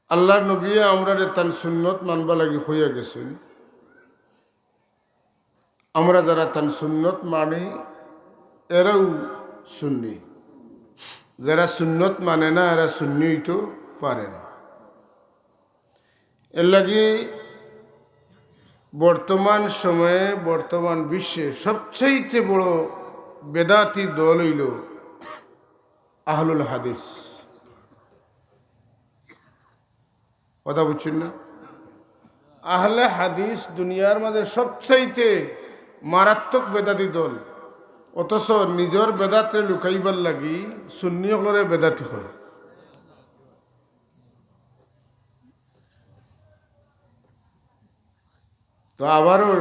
আল্লাহর নবী আমরা তান সুন্নত মানবা লাগি হইয়া গেছেন। আমরা যারা তান সুন্নত মানি এরাও সুন্নি, যারা সুন্নত মানে না এরা সুন্নি হইতে পারে না। এর লাগি বর্তমান সময়ে বর্তমান বিশ্বে সবচেয়ে বড় বেদাতি দল হইল আহলুল হাদিস। কথা বুঝছেন না? আহলে হাদিস দুনিয়ার মাঝে সবচাইতে মারাত্মক বেদাতি দল, অথচ নিজের বেদাতে লুকাইবার লাগি সুন্নি হলরে বেদাতি হয়। তো আবারও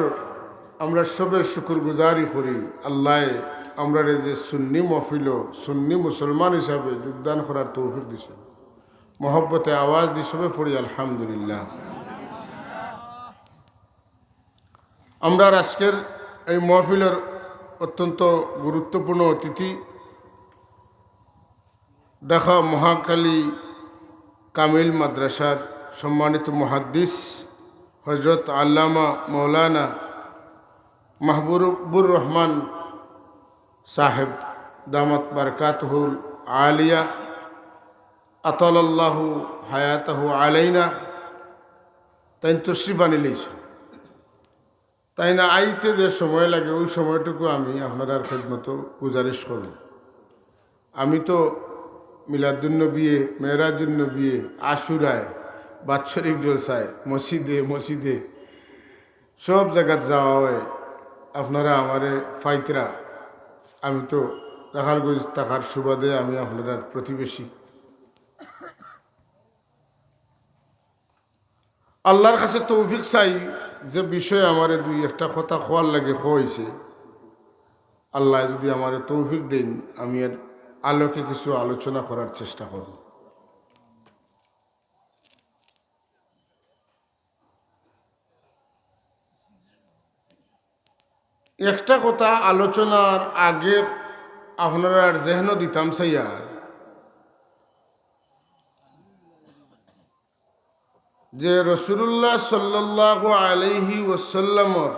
আমরা সবের শুকুর গুজারি করি আল্লাহ আমরা যে সুন্নি মহফিল সুন্নি মুসলমান হিসাবে যোগদান করার তৌফিক দিছে। মহব্বতে আওয়াজ দি সবে পড়ি আলহামদুলিল্লাহ। আমরা আজকের এই মহফিলের অত্যন্ত গুরুত্বপূর্ণ অতিথি ঢাকা মহাকালী কামিল মাদ্রাসার সম্মানিত মুহাদ্দিস হযরত আল্লামা মৌলানা মাহবুবুর রহমান সাহেব দামাত বারকাতুহুল আলিয়া আতালাল্লাহু হায়াতাহু আলাইনা তাই তশরিফ আনিলেছে। তাই না আইতে যে সময় লাগে ওই সময়টুকু আমি আপনার খেদমত গুজারিশ করব। আমি তো মিলাদুন্নবী, মেরাজুন্নবী, আশুরায়, বাৎসরিক জলসায়, মসজিদে সব জায়গাত যাওয়া হয়। আপনারা আমারে ফাইতরা, আমি তো রাখালগঞ্জ থাকার সুবাদে আমি আপনারা প্রতিবেশী। আল্লাহর কাছে তৌফিক চাই যে বিষয়ে আমারে দুই একটা কথা খোয়ার লাগে হয়েছে। আল্লাহ যদি আমারে তৌফিক দেন আমি এর আলোকে কিছু আলোচনা করার চেষ্টা করব। একটা কথা আলোচনার আগে আপনারা জেহন দিতাম চাইয়ার যে রাসূলুল্লাহ সাল্লাল্লাহু আলাইহি ওয়াসাল্লামর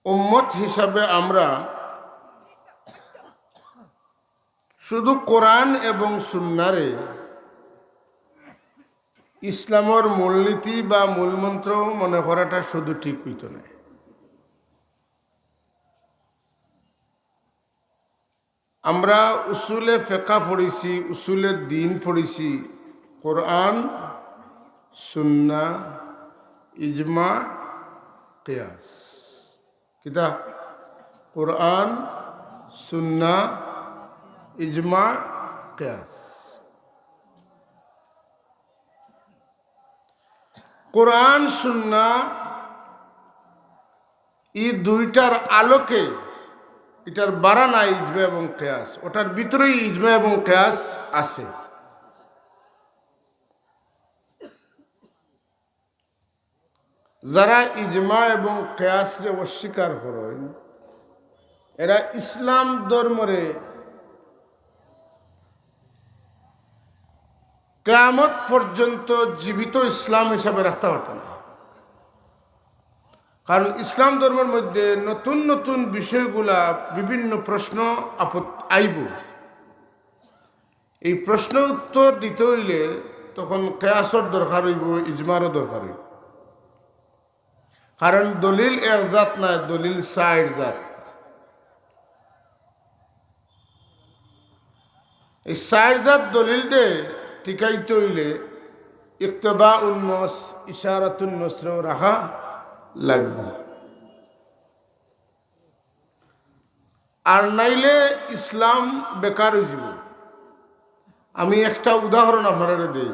উম্মত হিসাবে আমরা শুধু কোরআন এবং সুন্নাহরে ইসলামের মূলনীতি বা মূলমন্ত্র মনে করাটা শুধু ঠিক হইত না। আমরা উসুলে ফিকহ পড়েছি, উসুলে দ্বীন পড়েছি, কোরআন, সুন্নাহ, ইজমা, কিয়াস। কিতা? কোরআন, সুন্নাহ, ইজমা, কিয়াস। কোরআন সুন্নাহ এই দুইটার আলোকে এটার বারানা ইজমা এবং কিয়াস, ওটার ভিতরেই ইজমা এবং কিয়াস আছে। যারা ইজমা এবং কিয়াসরে অস্বীকার করেন এরা ইসলাম ধর্মরে কিয়ামত পর্যন্ত জীবিত ইসলাম হিসাবে রাখতে পারত না। কারণ ইসলাম ধর্মের মধ্যে নতুন নতুন বিষয়গুলা বিভিন্ন প্রশ্ন আইব। এই প্রশ্ন উত্তর দিতে হইলে তখন কিয়াসর দরকার হইব, ইজমারও দরকার হইব। কারণ দলিল এক জাত না, দলিল ৬০ জাত। এই ৬০ জাত দলিল দে টিকাইতে হইলে ইক্তদা উন্নস ইশারাতুন নসর রাখা লাগবে। আর নাইলে ইসলাম বেকার হয়ে যাব। আমি একটা উদাহরণ আপনারা দেই,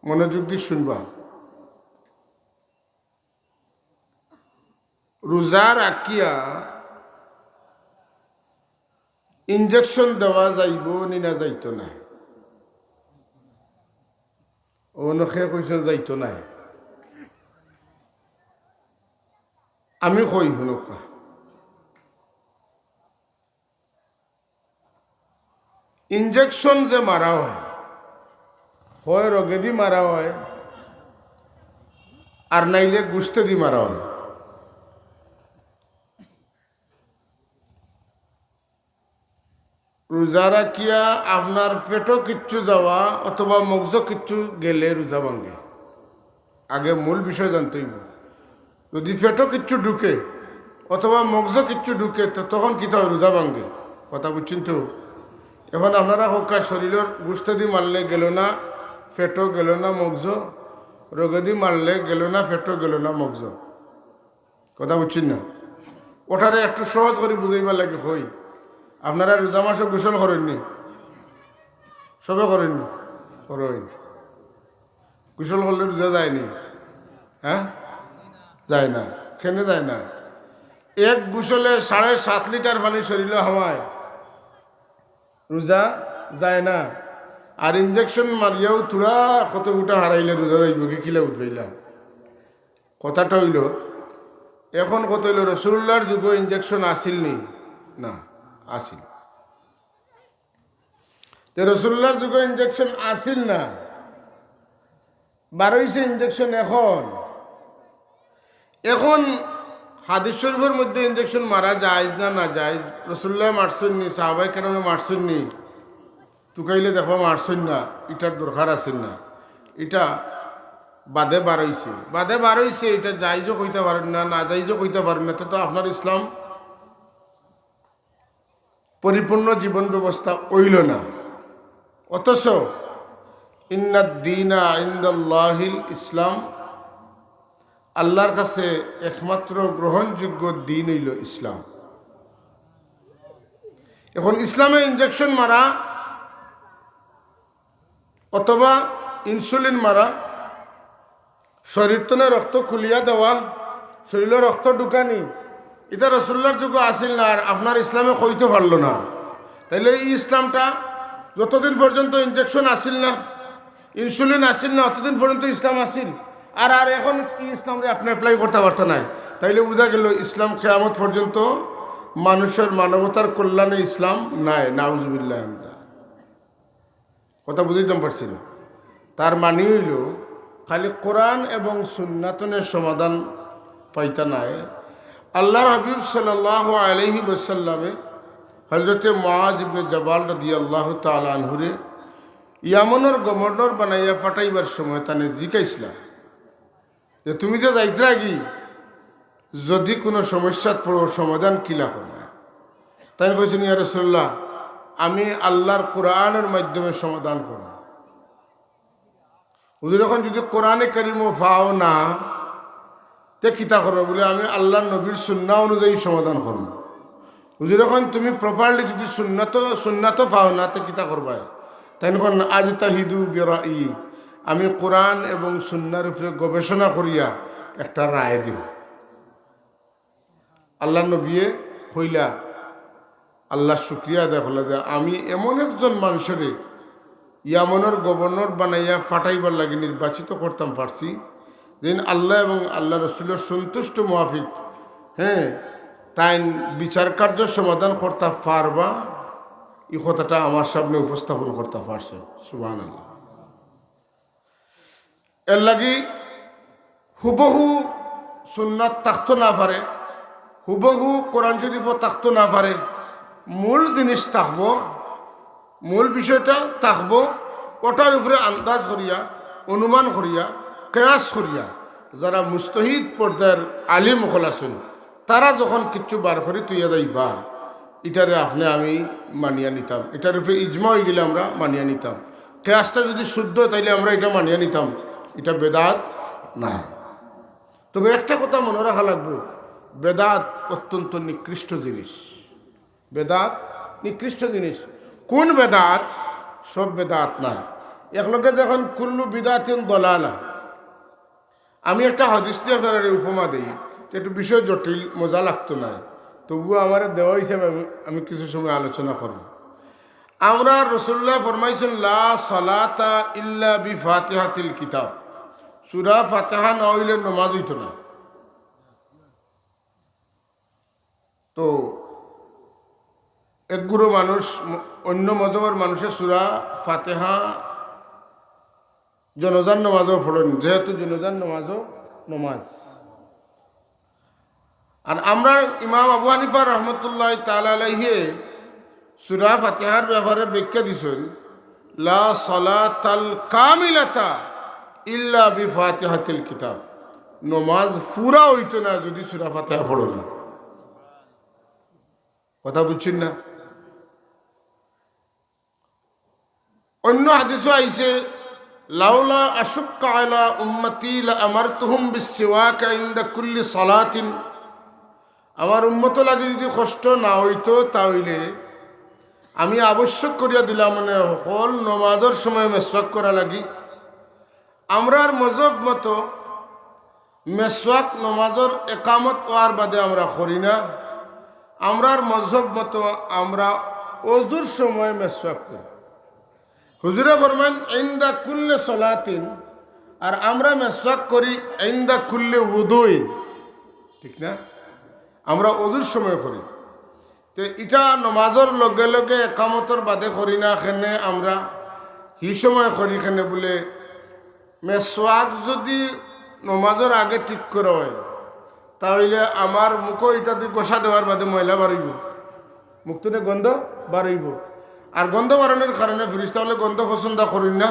মনোযোগ দিয়ে শুনবা। রোজা রাখিয়া ইনজেকশন দেওয়া যাইব নি না যাইতো না? অনখে কইছেন যাইতো না। আমি কই শুনকা, ইনজেকশন যে মারা হয় রোগে দি মারা হয় আর নাইলে গুস্তে দি মারা হয়। রোজা রাখিয়া আপনার পেটও কিচ্ছু যাওয়া অথবা মগজ কিচ্ছু গেলে রোজা ভাঙ্গে। আগে মূল বিষয় জানতেই, যদি পেটও কিচ্ছু ঢুকে অথবা মগজ কিচ্ছু ঢুকে তো তখন কি হয়? রোজা ভাঙ্গে। কথা বুঝছেন তো? এখন আপনারা হোক শরীরের গুস্ত দি মারলে গেল না, পেটও গেল না, মগজ রোগে দি মারলে গেল না, পেটও গেল না, মগজ। কথা বুঝছেন না? ওটারে একটু সহজ করে বুঝাইবার লাগে। হই আপনারা রোজা মাসে গোসল করেননি? সবে করেননি? করেন। গোসল করলে রোজা যায়নি? হ্যাঁ, যায় না। কেনে যায় না? এক গোসলে 7.5 লিটার পানি শরীরে হামায়, রোজা যায় না। আর ইনজেকশন মারিয়াও তুরা কত উঠা হারাইলে রোজা যাইব কি? কিলা উঠবাইলা? কথাটা হইল, এখন কত হইল, রসুল্লাহর যুগে ইনজেকশন আসিল নি? না, আসিল। রসুল্লাহর যুগে ইনজেকশন আসিল না, বারোইছে ইনজেকশন। এখন হাদিস শরীফের মধ্যে ইনজেকশন মারা যায় না না যায়? রসুল্লাহ মারছেন নি? সাহাবাই কেরামে মারছেন নি? তুকাইলে দেখো মারছেন না, এটার দরকার আছে না। এটা বাদে বারোইছে, এটা যাইজও কইতে পারেন না, না যাইজও কইতে পারেন না। তো আপনার ইসলাম পরিপূর্ণ জীবন ব্যবস্থা হইল না। অথচ ইন্নাদ-দীনা ইনদাল্লাহিল ইসলাম, আল্লাহর কাছে একমাত্র গ্রহণযোগ্য দিন হইল ইসলাম। এখন ইসলামে ইনজেকশন মারা অথবা ইনসুলিন মারা, শরীর তনে রক্ত খুলিয়া দেওয়া, শরীরে রক্ত ঢুকানি, এটা রসুল্লার যুগ আসিল না। আর আপনার ইসলামে কইতে পারল না। তাইলে এই ইসলামটা যতদিন পর্যন্ত ইনজেকশন আসিল না, ইনসুলিন আসিল না, অতদিন পর্যন্ত ইসলাম আসিল। আর এখন এই ইসলামরে আপনি অ্যাপ্লাই করতে পারতেন না। তাইলে বোঝা গেল ইসলাম কিয়ামত পর্যন্ত মানুষের মানবতার কল্যাণে ইসলাম নাই। নাউজুবিল্লাহ। কথা বুঝাইতে পারছিল? তার মানে হইল খালি কোরআন এবং সুন্নাতনের সমাধান পাইতা নাই। আল্লাহর হাবিব সাল্লাল্লাহু আলাইহি ওয়াসাল্লামে হযরতে মুআজ ইবনে জাবাল রাদিয়াল্লাহু তাআলা আনহুরে ইয়ামনের গভর্নর বানাইয়া ফাটাইবার সময় তানে জিজ্ঞাসা, যে তুমি যে যাইতে লাগি, যদি কোনো সমস্যাত পড়ো সমাধান কিলা করবে? তাই কইছেন, ইয়া রাসূলুল্লাহ, আমি আল্লাহর কোরআনের মাধ্যমে সমাধান করব। হুজুর এখন যদি কোরআনে কারিমও পাও না, তে কিতা করবে? বলে আমি আল্লাহর নবীর সুন্নাহ অনুযায়ী সমাধান করব। হুজুর এখন তুমি প্রপারলি যদি সুন্নাত পাও না, তে কিতা করবা? তাই এখন আজ তাহিদু বিরাই, আমি কোরআন এবং সুন্নার উপরে গবেষণা করিয়া একটা রায় দিব। আল্লাহ নবীয়ে হইলা আল্লাহ শুক্রিয়া দেখলা যে আমি এমন একজন মানুষের ইয়ামনের গভর্নর বানাইয়া ফাটাইবার লাগে নির্বাচিত করতাম পারছি, যেন আল্লাহ এবং আল্লাহ রসুলের সন্তুষ্ট মুআফিক, হ্যাঁ, তাই বিচার কার্য সমাধান করতে পারবা। এই কথাটা আমার সামনে উপস্থাপন করতে পারছে। সুবহানাল্লাহ। এর লাগি হুবহু সুন্নাত থাকতো না পারে, হুবহু কোরআন শরীফও থাকতো না পারে, মূল জিনিস থাকবো, মূল বিষয়টা থাকবো। ওটার উপরে আন্দাজ করিয়া, অনুমান করিয়া, কেয়াস করিয়া যারা মুস্তাহিদ পর্দার আলিম হল আছেন, তারা যখন কিচ্ছু বার করি তুইয়া যাইবা, এটারে আপনি আমি মানিয়া নিতাম। এটার উপরে ইজমা হয়ে গেলে আমরা মানিয়া নিতাম। কেয়াসটা যদি শুদ্ধ, তাইলে আমরা এটা মানিয়া নিতাম। এটা বেদাত না। তবে একটা কথা মনে রাখা লাগবে, বেদাত অত্যন্ত নিকৃষ্ট জিনিস। বেদাত নিকৃষ্ট জিনিস। কোন বেদাত? সব বেদাত না। একলগে যখন কুল্লু বিদাতিন দলালা, আমি একটা হাদিস দিয়ে আপনার উপমা দিই, একটু বিষয় জটিল, মজা লাগতো না, তবুও আমার দেওয়া হিসাবে আমি কিছু সময় আলোচনা করব। আমরা রাসূলুল্লাহ ফরমাইছেন, লা সালাতা ইল্লা বিফাতিহাতিল কিতাব, সূরা ফাতিহা না হইলে নামাজ হইতো না। তো একগুলো মানুষ অন্য মজহবের মানুষের সূরা ফাতিহা জনজান নামাজও পড়েন, যেহেতু জনজান নামাজও নমাজ। আর আমরা ইমাম আবু হানিফা রহমতুল্লাহ তাআলা আলাইহি সূরা ফাতিহার ব্যাপারে ব্যাখ্যা দিছেন, লা সালাতাল কামিলাতা ইল্লা বিফাতিহাতিল কিতাব, নমাজ পুরা হইতো না যদি সূরা ফাতিহা পড়ো না। কথা বুঝছেন না? অন্য হাদিসও আইছে, লাউলা আশুক্কা আলা উম্মতি লা আমারতুহুম বিসওয়াক ইনদা কুল্লি সালাতিন, আমার উম্মত লাগে যদি কষ্ট না হইতো তাহলে আমি আবশ্যক করিয়া দিলাম মানে হল নমাজের সময় মেসওয়াক করা লাগি। আমরার মজহব মতো মেসওয়াক নমাজের একামত হওয়ার বাদে আমরা করি না। আমরার মজহব মতো আমরা ওযুর সময় মেসওয়াক করি। হুজুরে ফরমান ইনদা কুল্লি সালাতিন, আর আমরা মেসওয়াক করি ইনদা কুল্লি উযুইন, ঠিক না? আমরা ওযুর সময় করি। তো এটা নমাজের লগে লগে একামতর বাদে করি না, এখানে আমরা হি সময় করি। এখানে বলে মেসওয়াক যদি নমাজের আগে ঠিক করা হয় তাহলে আমার মুখও এটা দিয়ে গোসা দেওয়ার বাদে ময়লা বাড়িব, মুখটনে গন্ধ বাড়িব। আর গন্ধ বাড়ানোর কারণে ফিরিস্তা হলে গন্ধ পছন্দ করেন না,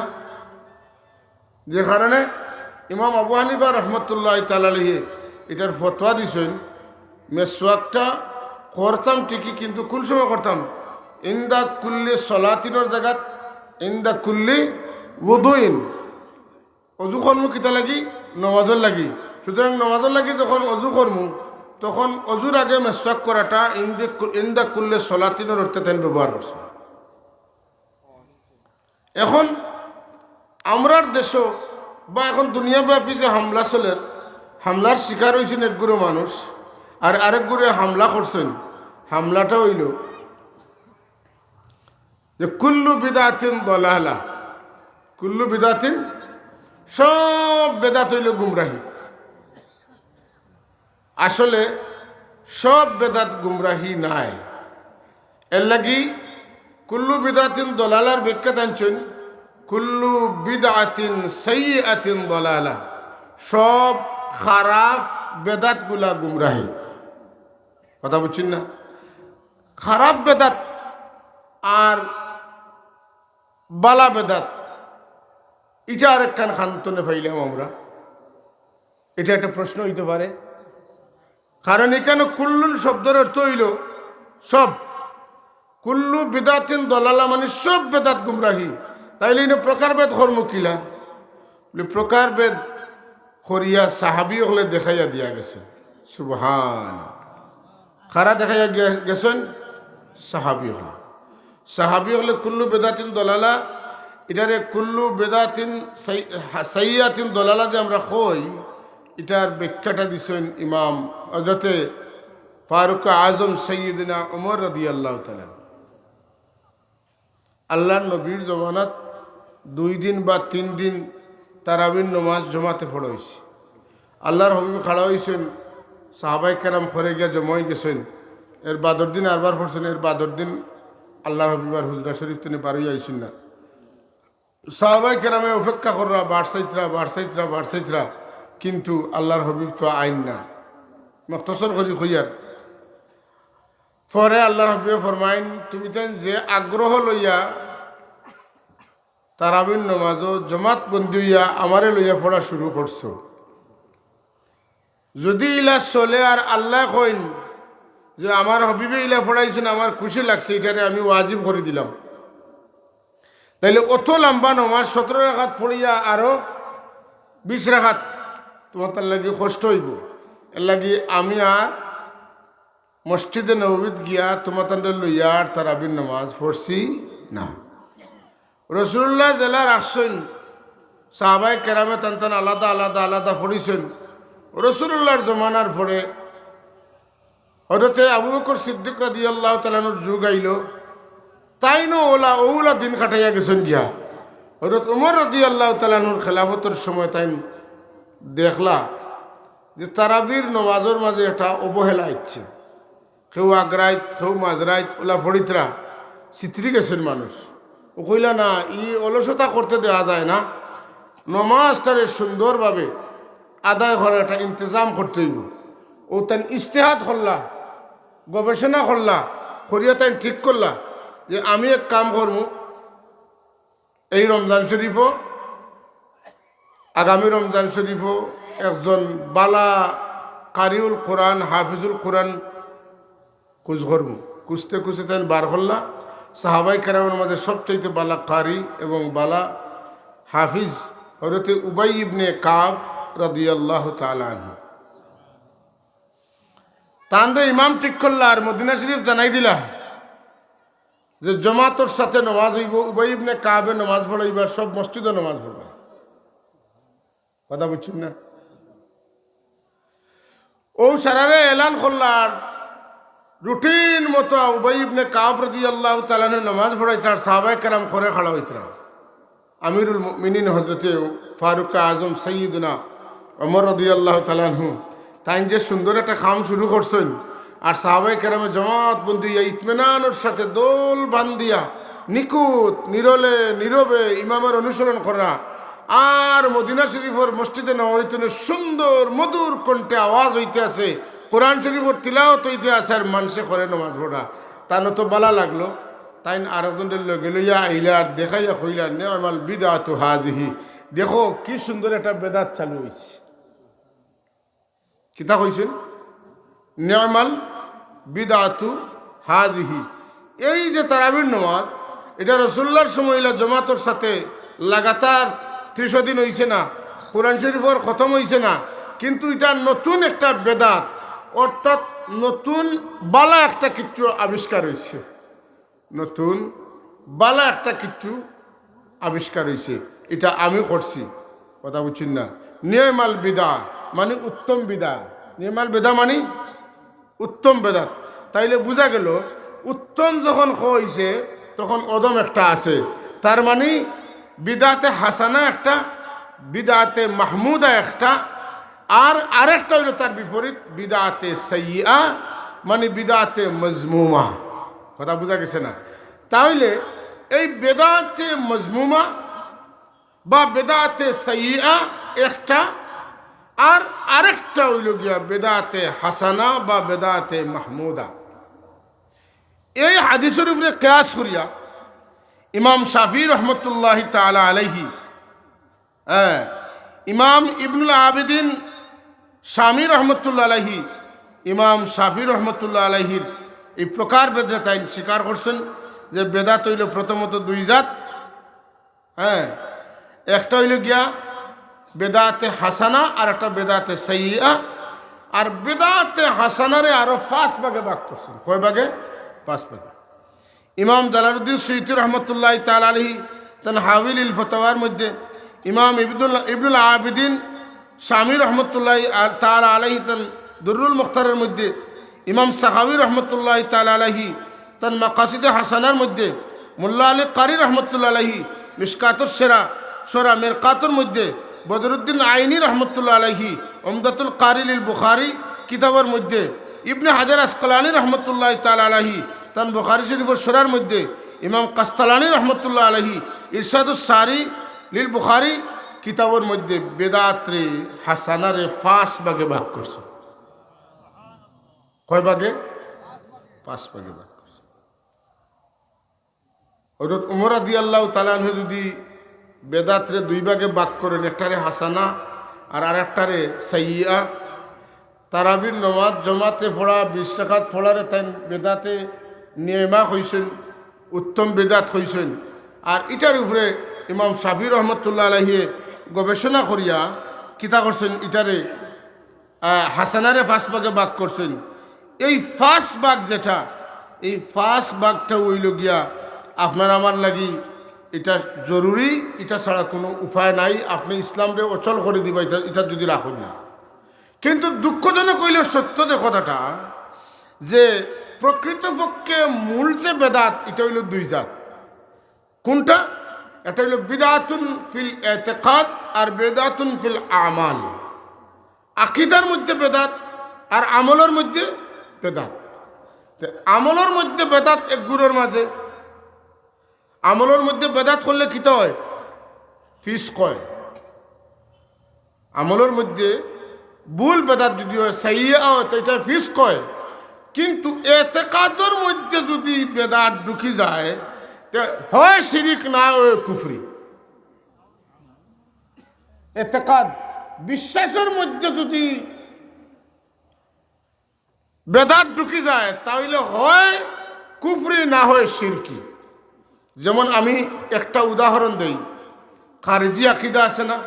যে কারণে ইমাম আবু হানিফা রহমতুল্লাহ তাআলা আলাইহি এটার ফতোয়া দিছেন, মেসওয়াকটা করতাম ঠিকই, কিন্তু কোন সময় করতাম? ইনদা কুল্লি সলাতিনের জায়গাত ইনদা কুল্লি উযুইন। অজু কর্ম কিতা লাগি? নমাজের লাগি। সুতরাং নমাজের লাগি যখন অজু কর্ম, তখন অজুর আগে মেসওয়াক করাটা ইনদা কুল্লি সলাতিনের অর্থে তেন ব্যবহার করছে। এখন আমরার দেশ বা এখন দুনিয়াব্যাপী যে হামলা চলের, হামলার শিকার হয়েছেন একগুলো মানুষ, আর আরেক গুরে হামলা করছেন। হামলাটা হইল যে কুল্লু বিদাতিন দলালা, কুল্লু বিদাতিন, সব বেদাত হইল গুমরাহি। আসলে সব বেদাত গুমরাহি নাই। এর লাগি কুল্লু বিদাতিন দলালার ব্যাখ্যা টানছেন, কুল্লু বিদাতিন সাইয়্যাতিন দলালা, সব খারাপ বেদাত গুলা গুমরাহি। কথা বুঝছেন না? খারাপ বেদাত আর বালা বেদাত, এটা আরেক কান খান্তনে পাইলাম আমরা। এটা একটা প্রশ্ন হইতে পারে, কারণ এখানে কুল্লুন শব্দের অর্থ হইল সব। কুল্লু বিদাতিন দলালা মানে সব বেদাত গুমরাহি। তাইলে ইনো প্রকারভেদ কর্ম কিলা? প্রকারভেদ করিয়া সাহাবি হলে দেখাইয়া দিয়া গেছে। সুবহান, খারা দেখাইয়া গেছেন সাহাবি হলে। সাহাবি হলে কুল্লু বেদাতিন দলালা, এটারে কুল্লু বেদাতিন সাইয়্যাতিন দলালা যে আমরা কই, এটার ব্যাখ্যাটা দিছেন ইমাম হযরতে ফারুক আজম সাইয়্যিদিনা ওমর রাদিয়াল্লাহু তাআলা। আল্লাহর নবীর জমানাত 2 দিন বা 3 দিন তারাবির নমাজ জমাতে পড়াইছে। আল্লাহর হাবিব খাড়া হয়েছেন, সাহাবাই কেরাম ঘরে গিয়া জমাই গেছেন। এর বাদর দিন আরবার পড়ছেন, এর বাদর দিন আল্লাহর হাবিব আর হুজরা শরীফ তিনি বাড়ি আইছেন না। সাহাবাই কেরামে অপেক্ষা কররা বাড়সাইতরা, কিন্তু আল্লাহর হাবিব তো আইন না। মখতসর করি কইয়ার পরে আল্লাহর হাবিবে ফরমাইন, তুমি তেন যে আগ্রহ লইয়া তারাবির নমাজও জমাত বন্দি হইয়া আমারে লইয়া পড়া শুরু করছো, যদি ইলা চলে আর আল্লাহ কইন যে আমার হাবিবে ইলা পড়াইছেন, আমার খুশি লাগছে, এটারে আমি ওয়াজিব করে দিলাম, তাইলে অত লম্বা নমাজ 17 রাকাত পড়িয়া আরো 20 রাকাত তোমার তার লাগি কষ্ট হইব। এর লাগি আমি আর মসজিদে নববীত গিয়া তোমার তান্ডে লইয়া আর তারাবির নমাজ পড়ছি না। রাসূলুল্লাহ জেলা রাখছেন, সাহাবায়ে কেরামে তান আলাদা আলাদা আলাদা পড়িছেন। রাসূলুল্লাহর জমানার পরে হযরতে আবু বকর সিদ্দিক রাদিয়াল্লাহু তাআলার যুগ আইল, তাইনো ওলা দিন কাটাইয়া গেছেন গিয়া। হযরত ওমর রাদিয়াল্লাহু তাআলার খেলাফতের সময় তাই দেখলা যে তারাবির নমাজের মাঝে একটা অবহেলা ইচ্ছে, কেউ আগ্রাইত কেউ মাঝরাইত ওলা ফড়িতরা চিত্রি গেছেন মানুষ ও কইলা না অলসতা করতে দেওয়া যায় না, নমাজটারে সুন্দরভাবে আদায় করার একটা ইন্তজাম করতে হইব। ও তাই ইস্তেহাদ করলা, গবেষণা করলা, করিয়া তাই ঠিক করলা যে আমি এক কাম করব, এই রমজান শরীফও আগামী রমজান শরীফও একজন বালা কারিউল কোরআন হাফিজুল কোরআন কুচ করব। কুচতে কুচতে তাই বার করলা সাহাবাই কেরামের মধ্যে সবচাইতে বালা কারি এবং বালা হাফিজ হযরতে উবাই ইবনে কাব রাদিয়াল্লাহু তাআলা আনহু। তানরে ইমাম ঠিক করলা আর মদিনা শরীফ জানাই দিলা যে জমাতর সাথে নামাজ হইব। উবাই ইবনে কাবে নামাজ পড়াইবা, সব মসজিদে নামাজ পড়বা। কথা বুঝছেন না? ও সারারে এলান করলার রুটিন মতো উবাই ইবনে কাব রাদিয়াল্লাহু তাআলা নামাজ পড়াইতার সাহাবায়ে কেরাম করে খাড়া হইতরা। আমিরুল মুমিনিন হযরতে ফারুক আজম সাইয়্যিদুনা ওমর রাদিয়াল্লাহু তাআলা আনহু তাই যে সুন্দর একটা কাম শুরু করছেন, আর সাহাবায়ে কেরামে জমাত বন্দি ইতমিনানের সাথে দোল বান্ধিয়া নিকুত নিরলে নীরবে ইমামের অনুসরণ করা, আর মদিনা শরীফের মসজিদে নববীতে সুন্দর মধুর কণ্ঠে আওয়াজ হইতে আছে, কোরআন শরীফের তিলাওয়াত হইতে আছে, আর মানুষে করে নামাজ পড়া। তার তো বালা লাগলো। তাই আরেকজনের লগে লইয়া আইলা আর দেখাইয়া কইলা নি'মাল বিদআতু হাযিহি, দেখো কি সুন্দর একটা বেদাত চালু হইছে। কিতা কইছেন? নি'মাল বিদআতু হাযিহি। এই যে তারাবির নামাজ, এটা রাসূলুল্লাহর সময় জমাতের সাথে লাগাতার 30 দিন হইছে না, কোরআন শরীফের খতম হইছে না, কিন্তু এটা নতুন একটা বেদাত, অর্থাৎ নতুন বালা একটা কিচ্ছু আবিষ্কার হয়েছে, নতুন বালা একটা কিচ্ছু আবিষ্কার হয়েছে। এটা আমি করছি। কথা বুঝছেন না? নিয়মাল বিদা মানে উত্তম বিদা, নিয়মাল বেদা মানে উত্তম বেদাত। তাইলে বোঝা গেল উত্তম যখন হয়েছে তখন অদম একটা আছে, তার মানে বিদাতে হাসানা একটা, বিদাতে মাহমুদা একটা, আর আরেকটা হইল তার বিপরীত বিদাতে সাইয়্যা মানে বিদাতে মজমুমা। কথা বোঝা গেছে না? তাহলে এই বেদাতে মজমুমা বা বেদাতে সাইয়্যা একটা, আর আরেকটা হইল গিয়া বেদাতে হাসানা বা বেদাতে মাহমুদা। এই হাদিসের উপরে কিয়াস করিয়া ইমাম শাফি রহমতুল্লাহি তাআলা আলাইহি, ইমাম ইবনুল আবিদিন শামী রহমতুল্লাহ আলাইহি, ইমাম শাফি রহমতুল্লাহ আলাইহির এই প্রকার বেদাত আইন স্বীকার করছেন যে বেদাত হইল প্রথমত দুই জাত। একটা হইল গিয়া বেদাতে হাসানা আর একটা বেদাতে সাইয়্যা। আর বেদাতে হাসানারে আরো 5 ভাগে ভাগ করছেন। কয় ভাগে? 5 ভাগে। ইমাম জালালউদ্দিন সুয়ুতী রহমতুল্লাহ তাআলা আলাইহি তান হাওয়াইল ফতাওয়ার মধ্যে, ইমাম ইবনুল আবিদিন শামী রহমতুল্লাহ তাআলা আলাইহি তান দুররুল মুখতারের মধ্যে, ইমাম সাখাওয়ী রহমতুল্লাহ তাআলা আলাইহি তান মাকাসিদে হাসানার মধ্যে, মোল্লা আলী কারি রহমতুল্লাহ আলাইহি মিশকাতুর সরা মিরকাতুর মধ্যে, বদরুদ্দিন আইনি রহমতুল্লাহ আলাইহি উমদাতুল কারি লিল বুখারী কিতাবের মধ্যে, ইবনে হাজার আসকালানি রহমতুল্লাহ তাআলা আলাইহি তান বুখারী শরীফের সরার মধ্যে, ইমাম কাস্তালানি রহমতুল্লাহ আলাইহি ইরশাদুস সারি লিল বুখারী কিতাবের মধ্যে বেদাতে হাসানারে 5 ভাগে ভাগ করছে। কয় ভাগে? 5 ভাগে ভাগ করছে। হযরত ওমর রাদিয়াল্লাহু তাআলা আনহু যদি বেদাতরে 2 ভাগে ভাগ করেন, একটারে হাসানা আর আরেকটারে সাইয়্যা, তারাবির নামাজ জমাতে পড়া 20 রাকাত পড়ারে তাই বেদাতে নিয়মা হইছেন, উত্তম বেদাত হইছেন। আর এটার উপরে ইমাম শাফি রহমতুল্লাহ আলাইহি গবেষণা করিয়া কিতা করছেন, এটারে হাসানারে 5 ভাগে ভাগ করছেন। এই 5 ভাগ যেটা, এই 5 ভাগটা হইল গিয়া আপনার আমার লাগি এটা জরুরি, এটা ছাড়া কোনো উপায় নাই। আপনি ইসলামরে অচল করে দিবা এটা যদি রাখুন না। কিন্তু দুঃখজনক হইল সত্য যে কথাটা, যে প্রকৃতপক্ষে মূল যে বেদাত এটা হইল 2 জাত। কোনটা? এটা হইল বিদআতুন ফিল ইতিকাদ আর বিদআতুন ফিল আমাল। আকীদার মধ্যে বেদাত আর আমলের মধ্যে বেদাত। আমলের মধ্যে বেদাত এক গুরুর মাঝে আমলের মধ্যে বেদাত করলে কি হয় ফিস কয় আমলের মধ্যে ভুল বেদাত যদি হয় সাইয়া হয় তো এটা ফিস কয় কিন্তু এতেকাদের মধ্যে যদি বেদাত ঢুকি যায় হয় শিরিক না হয় কুফরি এতেকাদ বিশ্বাসের মধ্যে যদি বেদাত ঢুকি যায় তাহলে হয় কুফরি না হয় শিরকি যেমন আমি একটা উদাহরণ দেই খারিজি আকিদা আছে না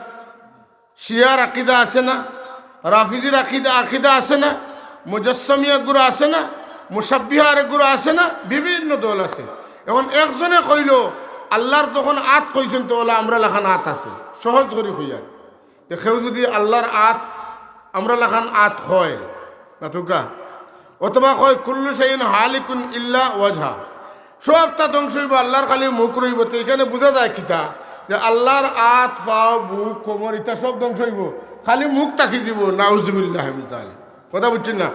শিয়ার আকিদা আছে না রাফিজির আকিদা আছে না মুজাসসমিয়া গুরু আছে না মুসাব্বিহার গুরু আছে না বিভিন্ন দল আছে এখন একজনে কইল আল্লাহর যখন আত কইছেন তো ওলা আমরা লেখান আত আছে সহজ করে হইয়ার দেখেও যদি আল্লাহর আত আমরা লেখান আত হয় না তুকা অথবা কয় কুল্লু শাইইন হালিকুন ইল্লা ওয়াজহা সবটা ধ্বংস হইব আল্লাহর খালি মুখ রইব তো এখানে বোঝা যায় কিতা যে আল্লাহর আত পাও বুক কোমর ইটা সব ধ্বংস হইব খালি মুখ তাকি যাব নাউজুবিল্লাহ মিন যালিক কথা বুঝছেন না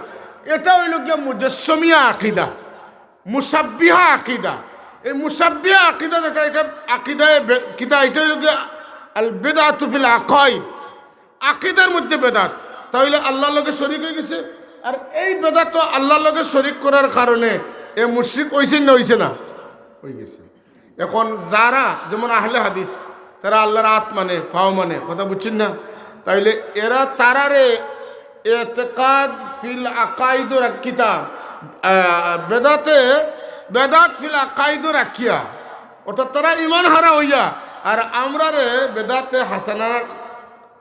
এটা হইল গিয়া মুজাসসমিয়া আকিদা মুসাব্বিহা আকিদা এই মুসাব্বিহা আকিদা যেটা এটা আকিদায় কিতা এটা হইল গিয়া আল বিদআতু ফিল আকাইদ আকিদার মধ্যে বেদাত তাহলে আল্লাহর লগে শরীক হয়ে গেছে আর এই বেদাত তো আল্লাহর লগে শরীক করার কারণে এ মুশরিক হইছে না হইছে না হয়ে গেছে এখন যারা যেমন আহলে হাদিস তারা আল্লাহর আত মানে ফাও মানে কথা বুঝছেন না তাইলে এরা তারারে এতেকাদ ফিল আকাইদ রাখিতা বেদাতে বেদাত ফিল আকাইদ রাখিয়া অর্থাৎ তারা ইমান হারা হইয়া আর আমরা রে বেদাতে হাসানার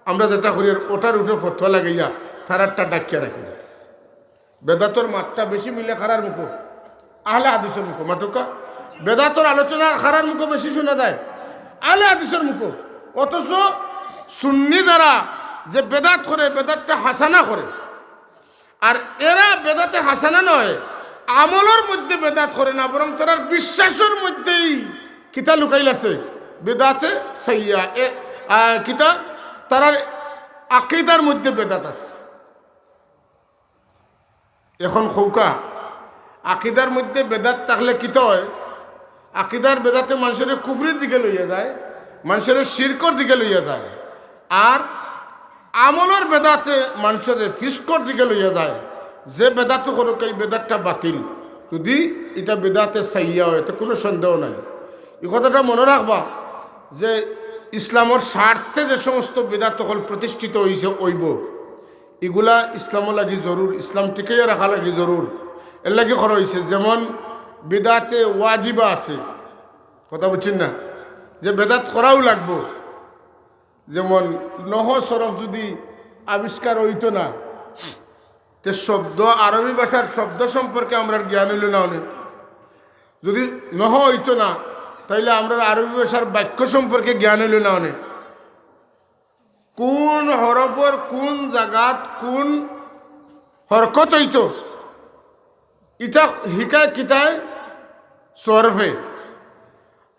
আমরা যেটা করি ওটার উঠে ফতোয়া লাগাইয়া তারারটা ডাকিয়া রাখি বেদাতর মাত্রা বেশি মিলে খারার মুখো আহলে হাদিসের মুখো মাতুকা বেদাতর আলোচনা খারার মুখো বেশি শোনা যায় আহলে হাদিসের মুখো অথচ সুন্নি যারা যে বেদাত করে বেদাতটা হাসানা করে আর এরা বেদাতে হাসানা নয় আমলের মধ্যে বেদাত করে না বরং তার বিশ্বাসের মধ্যেই কিতা লুকাইল আছে বেদাতে সাইয়া কিতা তার আকিদার মধ্যে বেদাত আছে এখন খৌকা আকিদার মধ্যে বেদাত থাকলে কিতা হয় আকিদার বেদাতে মানুষের কুফরির দিকে লইয়া যায় মানুষের শিরকর দিকে লইয়া যায় আর আমলের বেদাতে মানুষের ফিসকর দিকে লইয়া যায় যে বেদাত করুক এই বেদাতটা বাতিল যদি এটা বেদাতে সাইয়া হয় তো কোনো সন্দেহ নাই এই কথাটা মনে রাখবা যে ইসলামের স্বার্থে যে সমস্ত বেদাত হল প্রতিষ্ঠিত হয়েছে ওইব এগুলা ইসলামও লাগি জরুর ইসলাম টিকাইয়া রাখা লাগি জরুর এর লাগে করা হয়েছে যেমন বেদাতে ওয়াজিবা আছে কথা বুঝছেন না যে বেদাত করাও লাগবো যেমন নহ সরফ যদি আবিষ্কার হইতো না তে শব্দ আরবি ভাষার শব্দ সম্পর্কে আমরা জ্ঞান হইল না অনেক যদি নহ হইতো না তাইলে আমরা আরবি ভাষার বাক্য সম্পর্কে জ্ঞান হইল না অনেক কোন হরফর কোন জায়গাত কোন হরকত হইত ইটা হিকায় কিতায় সরফে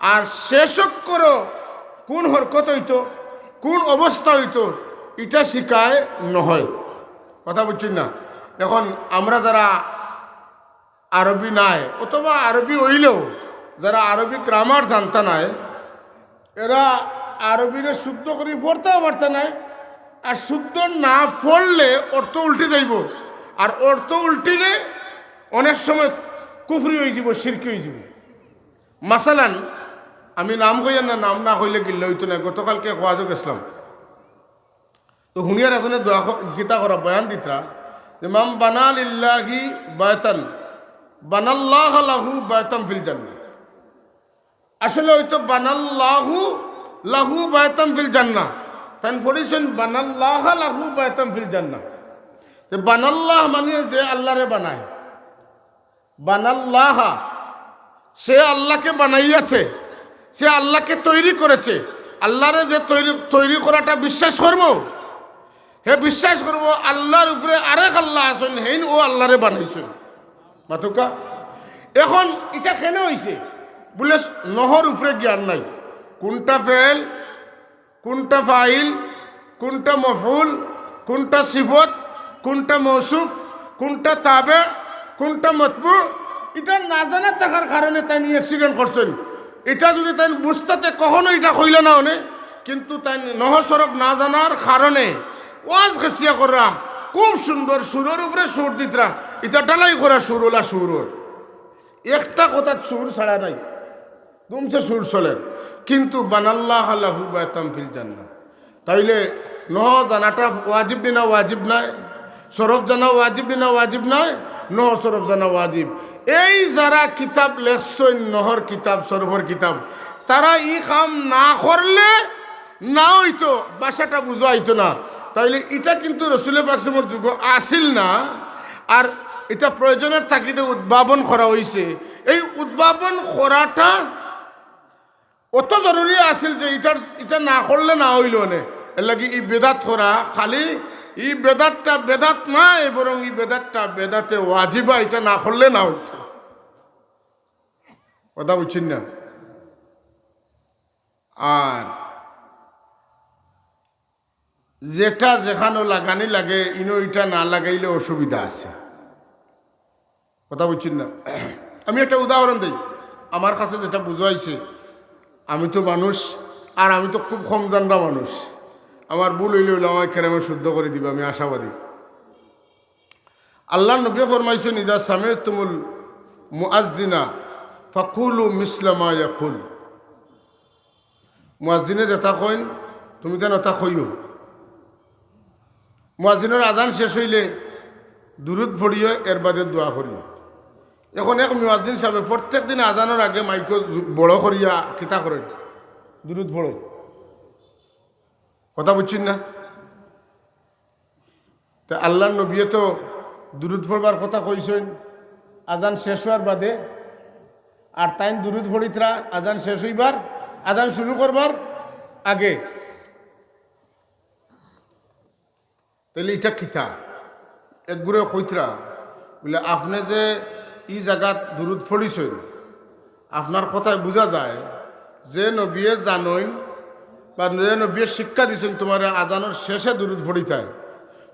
আর শেষক করো কোন হরকত হইত কোন অবস্থা হইতো এটা শিখায় নহয় কথা বুঝছেন না এখন আমরা যারা আরবি নাই অথবা আরবি হইলেও যারা আরবি গ্রামার জানতা নাই এরা আরবিরে শুদ্ধ করে পড়তেও পারতে নাই আর শুদ্ধ না পড়লে অর্থ উল্টে যাইব আর অর্থ উল্টিলে অনেক সময় কুফরি হয়ে যাব শিরকি হয়ে যাব মাসালান আমি নাম কইয়ার না নাম না কইলে গিল্লে হইতো না গতকালকে খোয়াজও গেছিলাম তো হুনিয়ার এখানে দোয়া গীতা করা বয়ান দিতরা যে মাম বানাল ইল্লাহি বায়তান বানাল্লাহ লাহু বায়তাম ফিল জান্নাহ আসলে হয়তো বানাল্লাহু লাহু বায়তাম ফিল জান্নাহ তাই পড়েছেন বানাল্লাহ লাহু বায়তাম ফিল জান্নাহ যে বানাল্লাহ মানে যে আল্লাহরে বানায় বানাল্লাহ সে আল্লাহকে বানাইয়াছে সে আল্লাহকে তৈরি করেছে আল্লাহরে যে তৈরি করাটা বিশ্বাস করবো হে বিশ্বাস করবো আল্লাহর উপরে আরেক আল্লাহ আছেন হেন ও আল্লাহরে বানাইছেন মাতুকা এখন এটা কেন হয়েছে বলে নহর উপরে জ্ঞান নাই কোনটা ফেল কোনটা ফাইল কোনটা মফুল কোনটা সিফত কোনটা মৌসুফ কোনটা তাবে কোনটা মতবু এটা না জানা থাকার কারণে তাই নিয়ে অ্যাক্সিডেন্ট করছেন। এটা যদি তাই বুঝতে কখনো এটা হইলে না অনে, কিন্তু তাই নহসরফ না জানার কারণে ওয়াজ খেসিয়া করা খুব সুন্দর সুরের উপরে সুর দিতরা, এটা ডালাই করা সুর ওলা সুর, একটা কথা সুর ছাড়া নাই, তুমছে সুর চলেন, কিন্তু বানাল্লাহ আল্লাহু বায়তাম ফিল জান্নাহ। তাইলে নহ জানাটা ওয়াজিব না ওয়াজিব নাই, সরফ জানা ওয়াজিব না ওয়াজিব নাই, নহ সরফ জানা ওয়াজিব। এই যারা কিতাব লেখছেন নহর কিতাব সরফর কিতাব, তারা ই কাম না করলে না হইতো, বাসাটা বুঝা হইতো না। তাইলে এটা কিন্তু রসুলের পাকসেমর যুগ আসিল না, আর এটা প্রয়োজনের তাগিদে উদ্ভাবন করা হয়েছে। এই উদ্ভাবন করাটা অত জরুরি আছিল যে এটা না করলে না হইল নে। এর লাগি ই বেদাত করা খালি ই বেদাতটা বেদাত নাই, বরং ই বেদাতটা বেদাতে ওয়াজিবা, এটা না করলে না হইত। কথা বুঝছেন না? আর যেটা যেখানে লাগানি লাগে ইনো এটা না লাগাইলে অসুবিধা আছে। কথা বুঝছেন না? আমি একটা উদাহরণ দিই, আমার কাছে যেটা বুঝাইছে। আমি তো মানুষ, আর আমি তো খুব কম জানরা মানুষ, আমার ভুল হইলে হইলে আমার কেরামে শুদ্ধ করে দিবে, আমি আশাবাদী। আল্লাহ নবী ফরমাইছেন, ইজা সামি'তুমুল মুআজ্জিনা ফাকুলু মিসলা মা ইয়াকুল। মুআজ্জিনে যেটা কইন তুমি যেন ওটা কইও। মুআজ্জিনের আজান শেষ হইলে দুরুদ পড়িও, এর বাদে দোয়া করিও। এখন এক মুয়াজ্জিন সাহেব প্রত্যেক দিন আজানের আগে মাইক বড় করিয়া কিতা করেন, দুরুদ পড়েন। কথা বুঝছেন না? তা আল্লাহ নবী তো দুরুদ পড়বার কথা কইছেন আজান শেষ হওয়ার বাদে, আর তাই দুরুদ পড়িতরা আজান শেষ হইবার, আজান শুরু করবার আগে। তাহলে এটা কিতা একগুড়ে কইতরা বলে, আপনি যে ই জায়গাত দুরুদ পড়িছেন, আপনার কথায় বোঝা যায় যে নবীয়ে জানইন বা যে নবীয়ে শিক্ষা দিছেন তোমার আজানের শেষে দুরুদ পড়িতায়,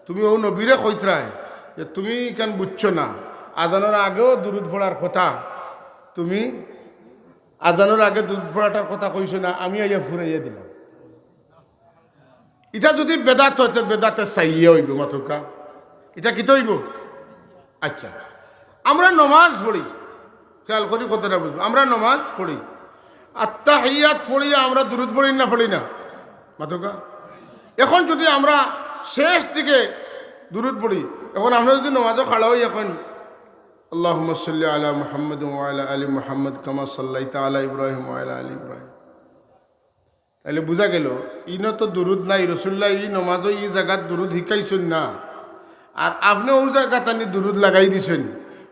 তুমি ও নবীরে কইতরায় যে তুমি কেন বুঝছো না, আজানের আগেও দুরুদ পড়ার কথা, তুমি আজানের আগে দুরুদ পড়াটার কথা কইছো না, আমি আইয়া ফুরাইয়া দিলাম। এটা যদি বেদাত হইতে বেদাতে চাইয়ে হইব মাতুকা, এটা কিতে হইব? আচ্ছা, আমরা নমাজ পড়ি, খেয়াল করি কতটা বুঝবো। আমরা নমাজ পড়ি, আত্তাহিয়াত পড়িয়া আমরা দুরুদ পড়ি না পড়ি না মাতুকা? এখন যদি আমরা শেষ দিকে দুরুদ পড়ি, এখন আমরা যদি নমাজও খাড়া হই, এখন আল্লাহুম্মা সাল্লি আলা মুহাম্মাদ ওয়া আলা আলি মুহাম্মাদ কামা সাল্লাইতা আলা ইব্রাহিম ওয়া আলা আলি ইব্রাহিম, তাহলে বোঝা গেল ইনো তো দুরুদ নাই। রসুল্লাহ ই নমাজও ই জায়গাত দুরুদ শিখাইছেন না, আর আপনি ও জায়গাত আনি দুরুদ লাগাই দিছেন।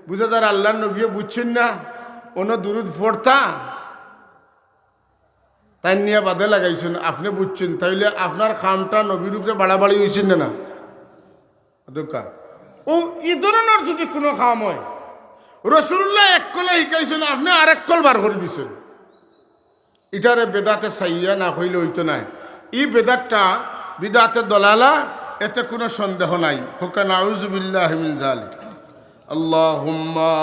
বুঝা যার আল্লাহ নবীও বুঝছেন না, অন্য দুরুদ পড়তা তাই নিয়ে বাদে লাগাইছেন, আপনি বুঝছেন। তাইলে আপনার খামটা নবীর উপরে বাড়াবাড়ি হয়েছেন না? দোকা ও ই ধরনের যদি কোনো খাম হয়, রসুল্লাহ এক কলে শিখাইছেন, আপনি আরেক কল বার করে দিছেন, এটারে বেদাতে চাইয়া না হইলে হইতো নাই। ই বেদাতটা বিদাতে দলালা, এতে কোনো সন্দেহ নাই। ফোকা নাউযু বিল্লাহি মিন যালিক। আল্লাহুম্মা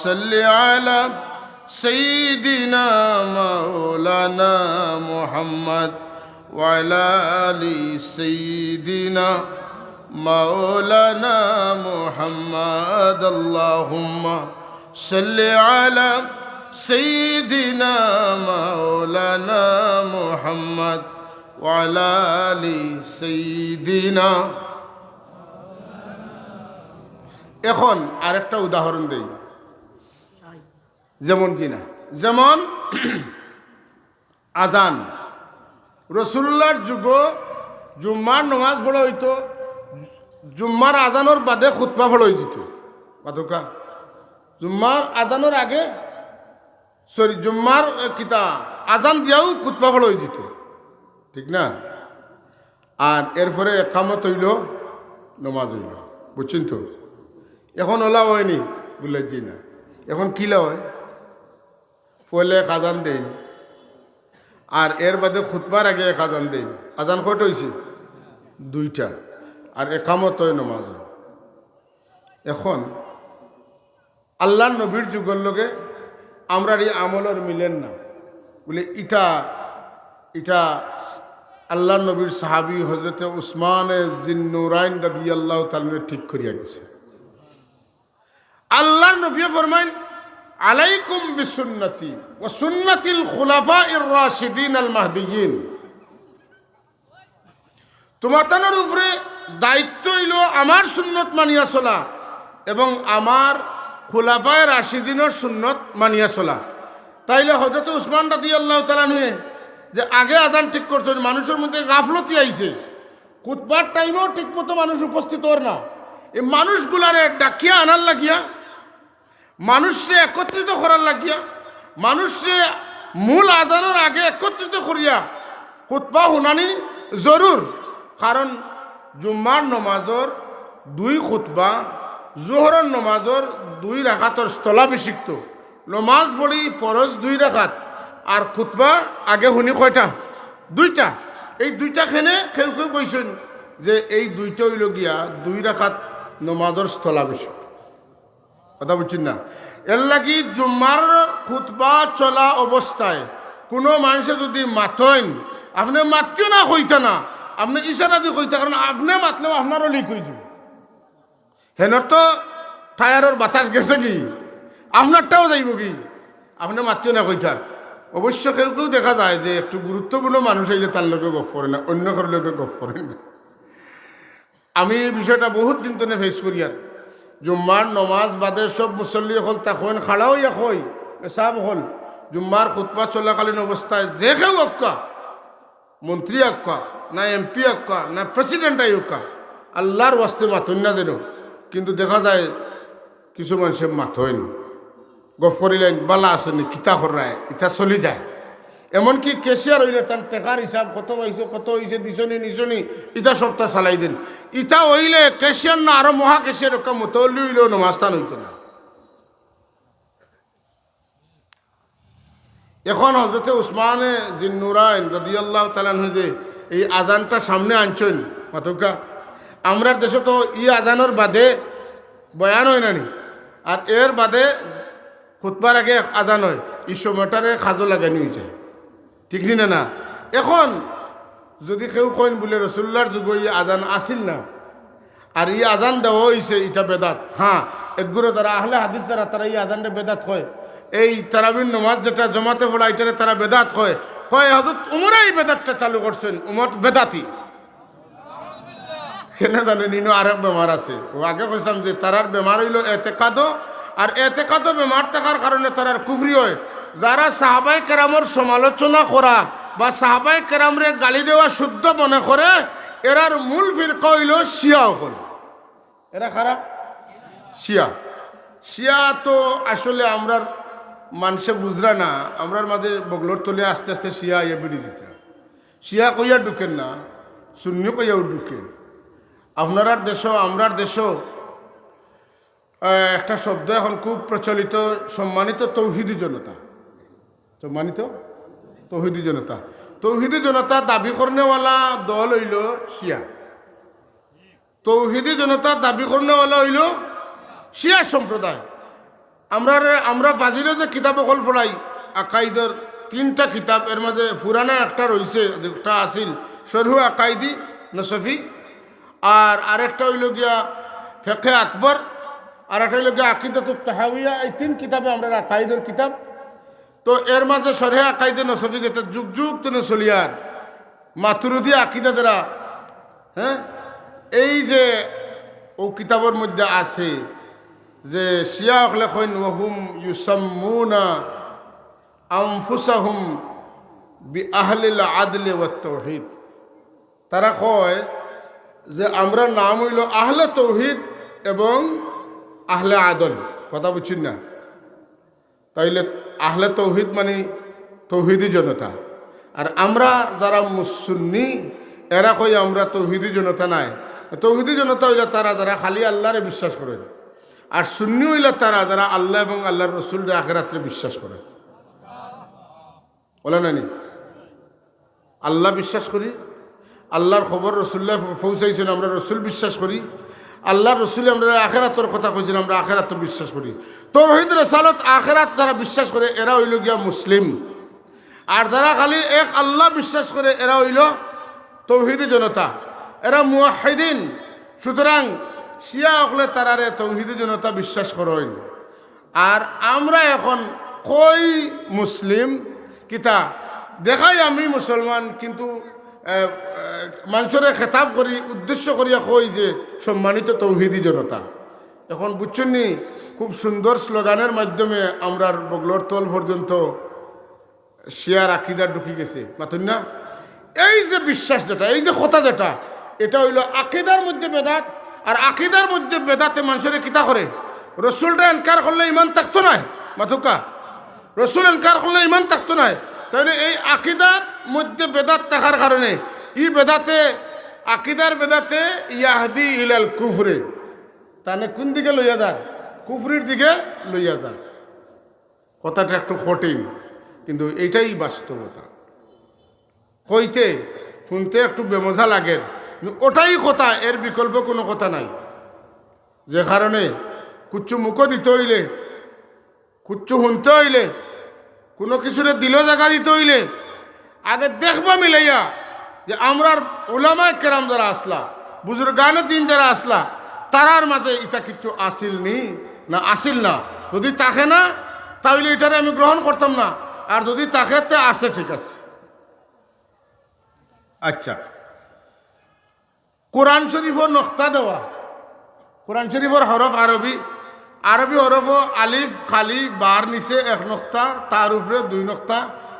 সাল্লি আলা সাইয়্যিদিনা মাওলানা মুহাম্মদ ওয়া আলা আলি সাইয়্যিদিনা মাওলানা মুহাম্মদ। আল্লাহুম্মা সাল্লি আলা সাইয়্যিদিনা মাওলানা মুহাম্মদ ওয়া আলা আলি সাইয়্যিদিনা। এখন আরেকটা উদাহরণ দেই, যেমন কিনা, যেমন আজান। রসুল্লাহর যুগ জুম্মার নমাজ পড়া হইতো, জুম্মার আজানোর বাদে খুতবা পড়া হয়ে যেত মাতুকা। জুম্মার আজানোর আগে জুম্মার কিতা আজান দিয়াও খুতবা পড়া হয়ে যেত, ঠিক না? আর এরপরে একামত হইল, নমাজ হইল, বুঝছেন তো? এখন ওলা হয়নি বলেছি না, এখন কিলা হয়, পয়লে এক আজান দেন, আর এর বাদে খুতবার আগে এক আজান দেন। আজান কয়টা হয়েছে? দুইটা। আর একামত হয়, নমাজ হয়। এখন আল্লাহ নবীর যুগের লোকে আমরা এই আমলের মিলেন না বলে এটা এটা আল্লাহ নবীর সাহাবী হজরতে উসমান জিন্নুরাইন রাদিয়াল্লাহু তাআলা ঠিক করিয়া গেছে। আল্লাহ নবী ফরমাইন আলাইকুম বিসুন্নতি ওয়া সুন্নাতিল খুলাফাইর রাশিদিন আল মাহদিয়িন, তোমাদের উপরে দায়িত্ব হইল আমার সুন্নত মানিয়া চলা এবং আমার খুলাফায়ে রাশিদিনের সুন্নত মানিয়া চলা। তাইলে হযরত উসমান রাদিয়াল্লাহু তাআলা নিয়ে যে আগে আজান ঠিক করছেন, মানুষের মধ্যে গাফলতি আইছে, খুতবার টাইমেও ঠিক মতো মানুষ উপস্থিত হর না, এই মানুষগুলারে ডাকিয়া আনার লাগিয়া, মানুষকে একত্রিত করার লাগিয়া, মানুষকে মূল আজানের আগে একত্রিত করিয়া খুতবা শুনানি জরুর। কারণ জুম্মার নমাজর 2 খুতবা, জোহরের নমাজর 2 রাকাতর স্থলাভিষিক্ত, নমাজ পড়ি ফরজ 2 রাকাত, আর খুতবা আগে শুনি কয়টা? 2টা। এই 2টা খেনে কেউ কেউ কইছেন যে এই 2টা হইল গিয়া 2 রাকাত নমাজর স্থলাভিষিক্ত। কথা বুঝছেন না? এর লাগি জুম্মার খুতবা চলা অবস্থায় কোনো মানুষে যদি মাতইন, আপনি মাতিও না কইতা না, আপনি ইশারা দিয়ে কইতা, কারণ আপনি মাতলেও আপনারও লিক হয়ে যাবে। হেনর তো টায়ারের বাতাস গেছে কি, আপনারটাও যাইব কি, আপনি মাতিও না কইতা। অবশ্য কেউ কেউ দেখা যায় যে একটু গুরুত্বপূর্ণ মানুষ হইলে তার লোকে গপ করে না, অন্য কারোর লোকে গপ করে না। আমি এই বিষয়টা বহুত দিন তো ফেস করি। আর জুম্মার নমাজ বাদে সব মুসল্লি হল তখন খাড়াও হই সব হল জুম্মার খুতবা চলাকালীন অবস্থায় যে কেউ অক্কা, মন্ত্রী অক্কা, না এমপি অক্কা, না প্রেসিডেন্ট অক্কা, আল্লাহর ওয়াস্তে মাতন না যেন। কিন্তু দেখা যায় কিছু মানুষের মাতইন, গপ করিলেন বালা আসেনি, কিতা করায় ইটা চলি যায়। এমনকি কেশিয়ার হইলে তার টেকার হিসাব কত হয়েছে, কত হয়েছে, দিছনি নিছনি, ইটা সপ্তাহ চালাই দিন। ইটা হইলে কেশিয়ার না আরো মহা কেশিয়ার একটা মতলি হইলেও নমাজটান হইত না। এখন হযরতে উসমানে জিন্নুরাইন রাদিয়াল্লাহু তাআলা যে এই আজানটা সামনে আনছেন মাতকা, আমরা দেশে তো ই আজানের বাদে বয়ান হয় নানি, আর এর বাদে খুতবার আগে আজান হয়, এই সময়টারে খাজো লাগানি হয়ে যায়, ঠিক না? না এখন যদি কেউ কইন বলে রসুল্লার যুগ ই আজান আসিল না আর ই আজান দেওয়া হয়েছে, এটা বেদাত। হ্যাঁ, একগুলো তারা আহলে হাদিস যারা তারা এই আজানটা বেদাত কয়। এই তারাবির নমাজ যেটা জমাতে পড়া এটারে তারা বেদাত কয়। হযরত উমর এই বেদাতটা চালু করছেন, উমর বেদাতি কেন জানেন? ইনো আরেক বেমার আছে, ও আগে কইসাম যে তারার বেমার হইল এতেকাদো, আর এতেকাদো বেমার থাকার কারণে তারার কুফরি হয়। যারা সাহাবায়ে কেরামের সমালোচনা করা বা সাহাবায়ে কেরামরে গালি দেওয়া শুদ্ধ মনে করে, এরার মূল ফিরকা হইল শিয়া হল। এরা খারাপ শিয়া। শিয়া তো আসলে আমরার মানুষে বুঝরা না, আমরার মাঝে বগলোর তলে আস্তে আস্তে শিয়া ইয়ে বিড়ি দিতে। শিয়া কইয়া ঢুকেন না, শূন্য কইয়াও ঢুকে। আপনার দেশ আমরার দেশ একটা শব্দ এখন খুব প্রচলিত, সম্মানিত তৌহিদি জনতা। সম্মানিত তৌহিদি জনতা। তৌহিদি জনতা দাবি করনেওয়ালা দল হইল শিয়া। তৌহিদি জনতা দাবি করনেওয়ালা হইল শিয়া সম্প্রদায়। আমরা ফাজিলে যে কিতাব অকল পড়াই আকাইদের 3টা কিতাব, এর মাঝে পুরানা একটা রয়েছে, যেটা আসিল শরহু আকাইদি নসফি, আর আরেকটা হইল গিয়া ফিকহে আকবর, আর একটা হইল গিয়া আকিদাতুত তাহাউইয়া। এই 3 কিতাবে আমরা আকাইদের কিতাব। তো এর মাঝে শরহে আকাইদে নসফি যেটা যুগ যুগ তেনে চলিয়ার মাতুরিদি আকিদা যারা, হ্যাঁ, এই যে ও কিতাবের মধ্যে আছে যে শিয়া হলে কইন ওয়াহুম ইউসাম্মুনা আনফুসাহুম বিআহলিল আদলি ওয়াত তাওহীদ। তারা কয় যে আমরা নাম হইল আহলে তৌহিদ এবং আহলে আদল। কথা বুঝছেন না? তাইলে আহলে তৌহিদ মানে তৌহিদি জনতা, আর আমরা যারা সুন্নি এরা কই আমরা তৌহিদি জনতা নাই। তৌহিদি জনতা হইলে তারা যারা খালি আল্লাহরে বিশ্বাস করেন, আর সুন্নি হইলে তারা যারা আল্লাহ এবং আল্লাহর রসুলরে আখিরাতে বিশ্বাস করে। বলে নানি আল্লাহ বিশ্বাস করি, আল্লাহর খবর রসুল্লাহ পৌঁছাইছেন, আমরা রসুল বিশ্বাস করি, আল্লাহ রসুল আমরা আখেরাতর কথা কইছেন, আমরা আখেরাত বিশ্বাস করি। তৌহিদ রিসালাত আখেরাত যারা বিশ্বাস করে এরা হইল গিয়া মুসলিম। আর যারা খালি এক আল্লাহ বিশ্বাস করে এরা হইল তৌহিদি জনতা, এরা মুওয়াহিদিন। সুতরাং শিয়া হকলে তারারে তৌহিদি জনতা বিশ্বাস করেন। আর আমরা এখন কই মুসলিম কিতা দেখাই আমি মুসলমান, কিন্তু মানুষের খেতাব করি উদ্দেশ্য করিয়া কই যে সম্মানিত তৌহিদি জনতা। এখন বুঝছেন নি, খুব সুন্দর স্লোগানের মাধ্যমে আমরার বগলর তল পর্যন্ত শিয়ার আকিদার ঢুকি গেছে মাতুন না। এই যে বিশ্বাস যেটা, এই যে কথা যেটা, এটা হইল আকিদার মধ্যে বেদাত। আর আকিদার মধ্যে বেদাতে মানুষের কিতা করে, রসুলটা এনকার করলে ইমান থাকতো না মাথুকা, রসুল এনকার করলে ইমান থাকতো না। তাহলে এই আকিদার মধ্যে বেদাত থাকার কারণে ই বেদাতে আকিদার বেদাতে ইয়াহদি ইলাল কুফরে, তাহলে কোন দিকে লইয়া যান, কুফরির দিকে লইয়া যান। কথাটা একটু কঠিন, কিন্তু এইটাই বাস্তবতা। কইতে শুনতে একটু বেমজা লাগে, ওটাই কথা, এর বিকল্প কোনো কথা নাই। যে কারণে কুচ্ছু মুখ দিতে হইলে, কুচ্ছু শুনতে হইলে, কোনো কিছুরে দিল জায়গা দিতে হইলে আগে দেখবা মিলাইয়া যে আমরার উলামায়ে কেরাম যারা আসলা, বুজুর্গানের দিন যারা আসলা, তারার মাঝে ইটা কিছু আসিল নি না আসিল না। যদি তাকে না তাহলে এটারে আমি গ্রহণ করতাম না, আর যদি তাকে তে আসে ঠিক আছে। আচ্ছা, কোরআন শরীফর নকতা দেওয়া, কোরআন শরীফর হরফ আরবি, আরবি হরফ আলিফ খালি বার নিচে এক নকতা, তার উপরে 2 নকতা,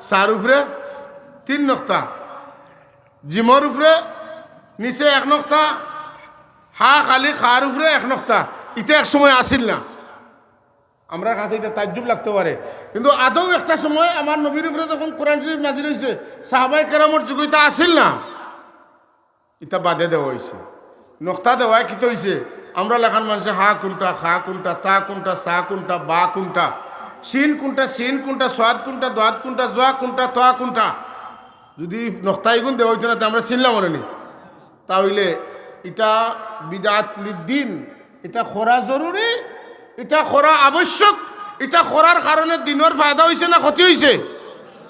সার উপরে 3 নকতা, জিমর উপরে নিচে 1 নকতা, হা খালি খার উপরে 1 নকতা। এটা এক সময় আসিল না, আমরা কাছে এটা তাজ্জুব লাগতে পারে, কিন্তু আদৌ একটা সময় আমার নবীর উপরে যখন কোরআন শরীফ নাজিল হয়েছে, সাহাবায়ে কেরামর যুগে এটা আসিল না, এটা বাদে দেওয়া হয়েছে। নকতা দেওয়ায় কি হয়েছে, আমরা লেখান মানুষে হা কোনটা, খা কোনটা, তা কোনটা, সা কোনটা, বা কোনটা, সিন কোনটা, সিন কোনটা, সোয়াদ কোনটা, দোয়াদ কোনটা, জোয়া কোনটা, তোয়া কোনটা। যদি নকতাই গুণ দেওয়া হইতো না তো আমরা চিনলাম মনে নি। তাহলে এটা বিদাত লিদ্দিন, এটা করা জরুরি, এটা করা আবশ্যক। এটা করার কারণে দিনের ফায়দা হয়েছে না ক্ষতি হয়েছে?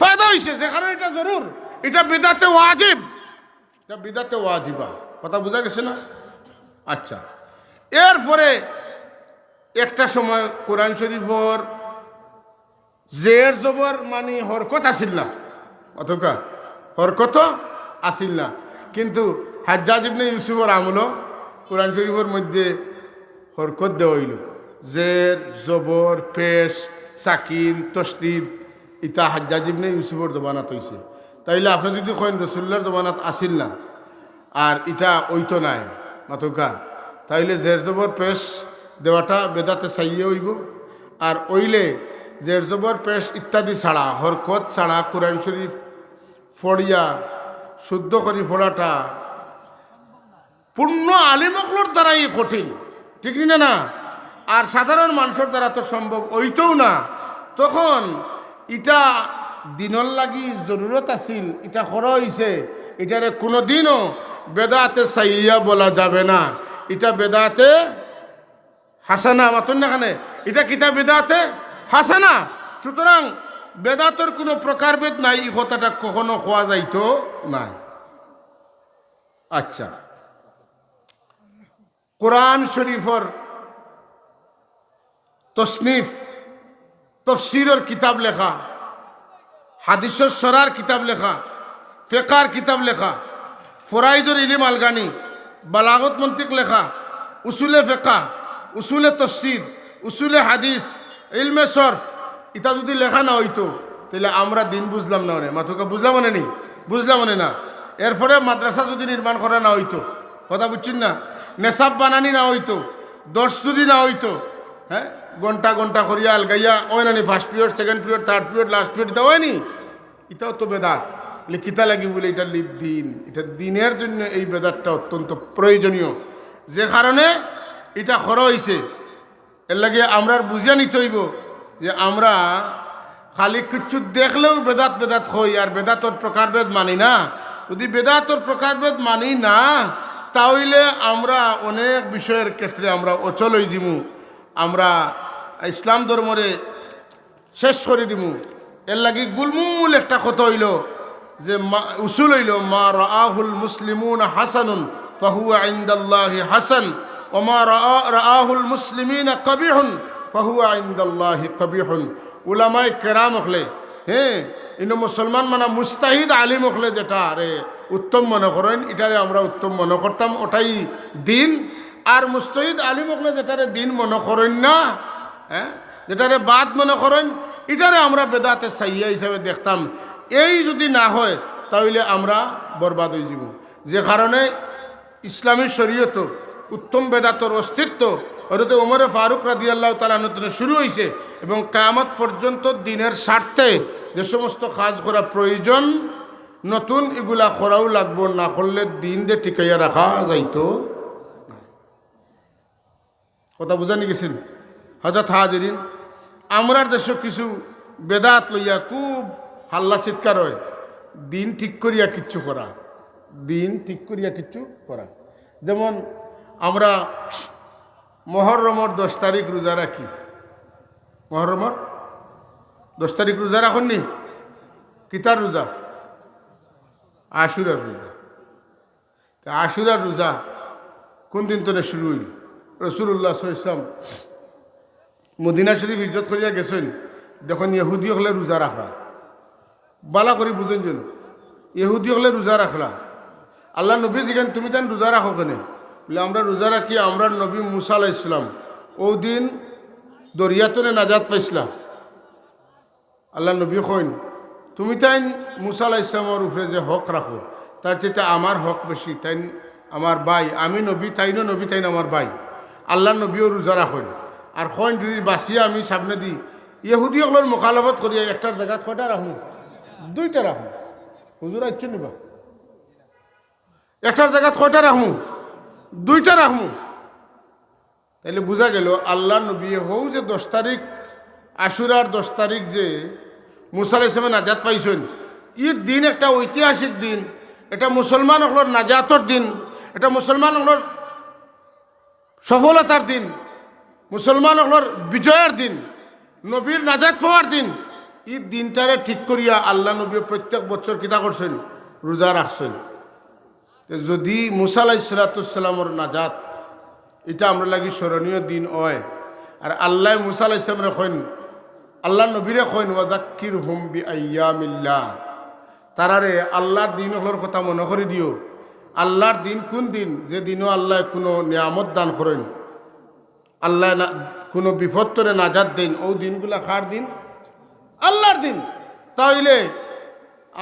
ফায়দা হয়েছে, যে কারণে এটা জরুর। এটা বিদাতে ওয়াজিব, এটা বিদাতে ওয়াজিবা। কথা বোঝা গেছে না? আচ্ছা, এরপরে একটা সময় কোরআন শরীফর জের জবর মানে হরকত আসিল না, অথবা হরকত আসিল না। কিন্তু হাজ্জাজ ইবনে ইউসুফর আমল কোরআন শরীফের মধ্যে হরকত দেওয়া হইল, জের জবর পেশ সাকিন তসদিদ, ইটা হাজ্জাজ ইবনে ইউসুফর জমানাত হয়েছে। তাইলে আপনি যদি কইন রসুল্লার জমানাত আসিল না আর ইটা ওইতো নাই মাতকা, তাইলে জের জবর পেশ দেওয়াটা বেদাতে চাইয়ে হইব। আর ওইলে জের জবর পেশ ইত্যাদি ছাড়া, হরকত ছাড়া কোরআন শরীফ ফড়িয়া শুদ্ধ করি ফোড়াটা পূর্ণ আলিমকলোর দ্বারাই কঠিন, ঠিক না? না, আর সাধারণ মানুষের দ্বারা তো সম্ভব হইতেও না। তখন ইটা দিনর লাগি জরুরত আছিল, এটা করা হয়েছে, এটারে কোনো দিনও বেদাতে সাইয়া বলা যাবে না। এটা বেদাতে হাসানা মাতন না খানে, এটা কিতা বেদাতে হাসানা। সুতরাং বেদাতের কোনো প্রকারভেদ নাই, এই কথাটা কখনো খোয়া যাইতো নাই। আচ্ছা, কোরআন শরীফর তসনিফ তফসিরের কিতাব লেখা, হাদিসের সরার কিতাব লেখা, ফেকার কিতাব লেখা, ফরাইজুল ইলম আলগানি, বালাগত মন্তিক লেখা, উসুলে ফেকা, উসুলে তফসির, উসুলে হাদিস, ইলমে সরফ, এটা যদি লেখা না হইতো তাহলে আমরা দিন বুঝলাম না। মাথুকা বুঝলাম মানে নি, বুঝলাম মানে না। এরপরে মাদ্রাসা যদি নির্মাণ করা না হইতো, কথা বুঝছেন না, নেশাব বানানি না হইতো, দর্শ যদি না হইতো, হ্যাঁ ঘন্টা ঘন্টা করিয়া আলগাইয়া ওই নানি first period, second period, third period, last period, এটা হয়নি। এটাও তো বেদাত। কিতা লাগি বলে এটা দিন, এটা দিনের জন্য এই বেদাতটা অত্যন্ত প্রয়োজনীয়, যে কারণে এটা করা হয়েছে। এর লাগে আমরা বুঝিয়া নিতে হইব যে আমরা খালি কিচ্ছু দেখলেও বেদাত বেদাত হই আর বেদাতর প্রকারভেদ মানি না। যদি বেদাতর প্রকারভেদ মানি না, তাহলে আমরা অনেক বিষয়ের ক্ষেত্রে আমরা অচল হয়ে যাবো, আমরা ইসলাম ধর্মরে শেষ করে দিব। এর লাগি গুলমুল একটা কথা হইল যে উসুল হইল মা রাআহুল মুসলিমুন হাসানুন ফাহুয়া ইনদাল্লাহি হাসান ওয়া মা রাআহুল মুসলিমিনা কবিহুন ফাহুয়া ইনদাল্লাহি কবিহুন। উলামায়ে কেরাম হলে ইনো মুসলমান মানে মুস্তাহিদ আলিম হলে যেটা আরে উত্তম মনে করেন, এটারে আমরা উত্তম মনে করতাম, ওটাই দিন। আর মুস্তাহিদ আলিম হলে যেটারে দিন মনে করেন না, যেটারে বাদ মনে করেন, এটারে আমরা বেদাতে সাইয়া হিসাবে দেখতাম। এই যদি না হয় তাহলে আমরা বরবাদ হয়ে যাব। যে কারণে ইসলামী শরীয়ত উত্তম বেদাতর অস্তিত্ব হযরত ওমরে ফারুক রাদিয়াল্লাহু তাআলা নতুন শুরু হয়েছে এবং কিয়ামত পর্যন্ত দিনের স্বার্থে যে সমস্ত কাজ করা প্রয়োজন নতুন এগুলা করাও লাগবো, না করলে দিন দিয়ে টিকাইয়া রাখা যাইতো না। কথা বুঝানি গেছেন হযরত হাজিরিন, আমরার দেশে কিছু বেদাত লইয়া খুব হাল্লা চিৎকার হয়, দিন ঠিক করিয়া কিচ্ছু করা, দিন ঠিক করিয়া কিচ্ছু করা। যেমন আমরা মহররমর 10 তারিখ রোজা রাখি, মহররমর 10 তারিখ রোজা রাখুননি? কিতার রোজা? আশুরার রোজা। আশুরার রোজা কোন দিন তোরে শুরু হইল? রাসূলুল্লাহ সাল্লাল্লাহু আলাইহি ওয়াসাল্লাম মদিনা শরীফ হিজরত করিয়া গেছেন, দেখুন ইহুদি হলে রোজা রাখলা, বালা করে বুঝেন যেন ইহুদি হলে রোজা রাখলা। আল্লাহ নবী জিজ্ঞেন তুমি তান রোজা রাখো কেনে? বলে আমরা রোজা রাখি, আমরা নবী মুসা আলাইহিস সালাম ও দিন দরিয়াতনে নাজাত পাইছিলাম। আল্লাহ নবী কইন তুমি তাই মুসা আলাইহিস সালামের উপরে যে হক রাখো তার চেয়ে আমার হক বেশি, তাই আমার ভাই, আমি নবী তাইনও নবী, তাইন আমার ভাই। আল্লাহ নবীও রোজা রাখেন আর কইন যদি বাঁচিয়া আমি সামনে দিই ইহুদি হলের মোখালফত করিয়া একটার জায়গাত কয়টা রাখুন? 2টা রাখুন। হুজুর আইছেন নিবা একটার জায়গাত কয়টা রাখুন? 2টা রাখুন। তাইলে বোঝা গেল আল্লাহ নবী হও যে 10 তারিখ আশুরার 10 তারিখ যে মুসা আলাইহিস সালাম নাজাত পাইছেন, ঈদ দিন একটা ঐতিহাসিক দিন, এটা মুসলমান হলোর নাজাতর দিন, এটা মুসলমান হলোর সফলতার দিন, মুসলমান হলোর বিজয়ের দিন, নবীর নাজাত পাওয়ার দিন। ঈদ দিনটারে ঠিক করিয়া আল্লাহ নবী প্রত্যেক বছর কিতা করছেন? রোজা রাখছেন। যদি মুসা আলাইহিস সালামের নাজাত এটা আমরা লাগি স্মরণীয় দিন হয়, আর আল্লাহ মুসা আলাইহিস সালামরে কইন, আল্লাহ নবীরে কইন ওয়াযাক্কিরহুম বিআইয়ামিল্লাহ, তারারে আল্লাহর দিন হলোর কথা মনে করে দিও। আল্লাহর দিন কোন দিন? যে দিনও আল্লাহ কোনো নিয়ামত দান করেন, আল্লাহ কোনো বিপত্তরে নাজাত দেন, ও দিনগুলা কার দিন? আল্লাহর দিন। তাইলে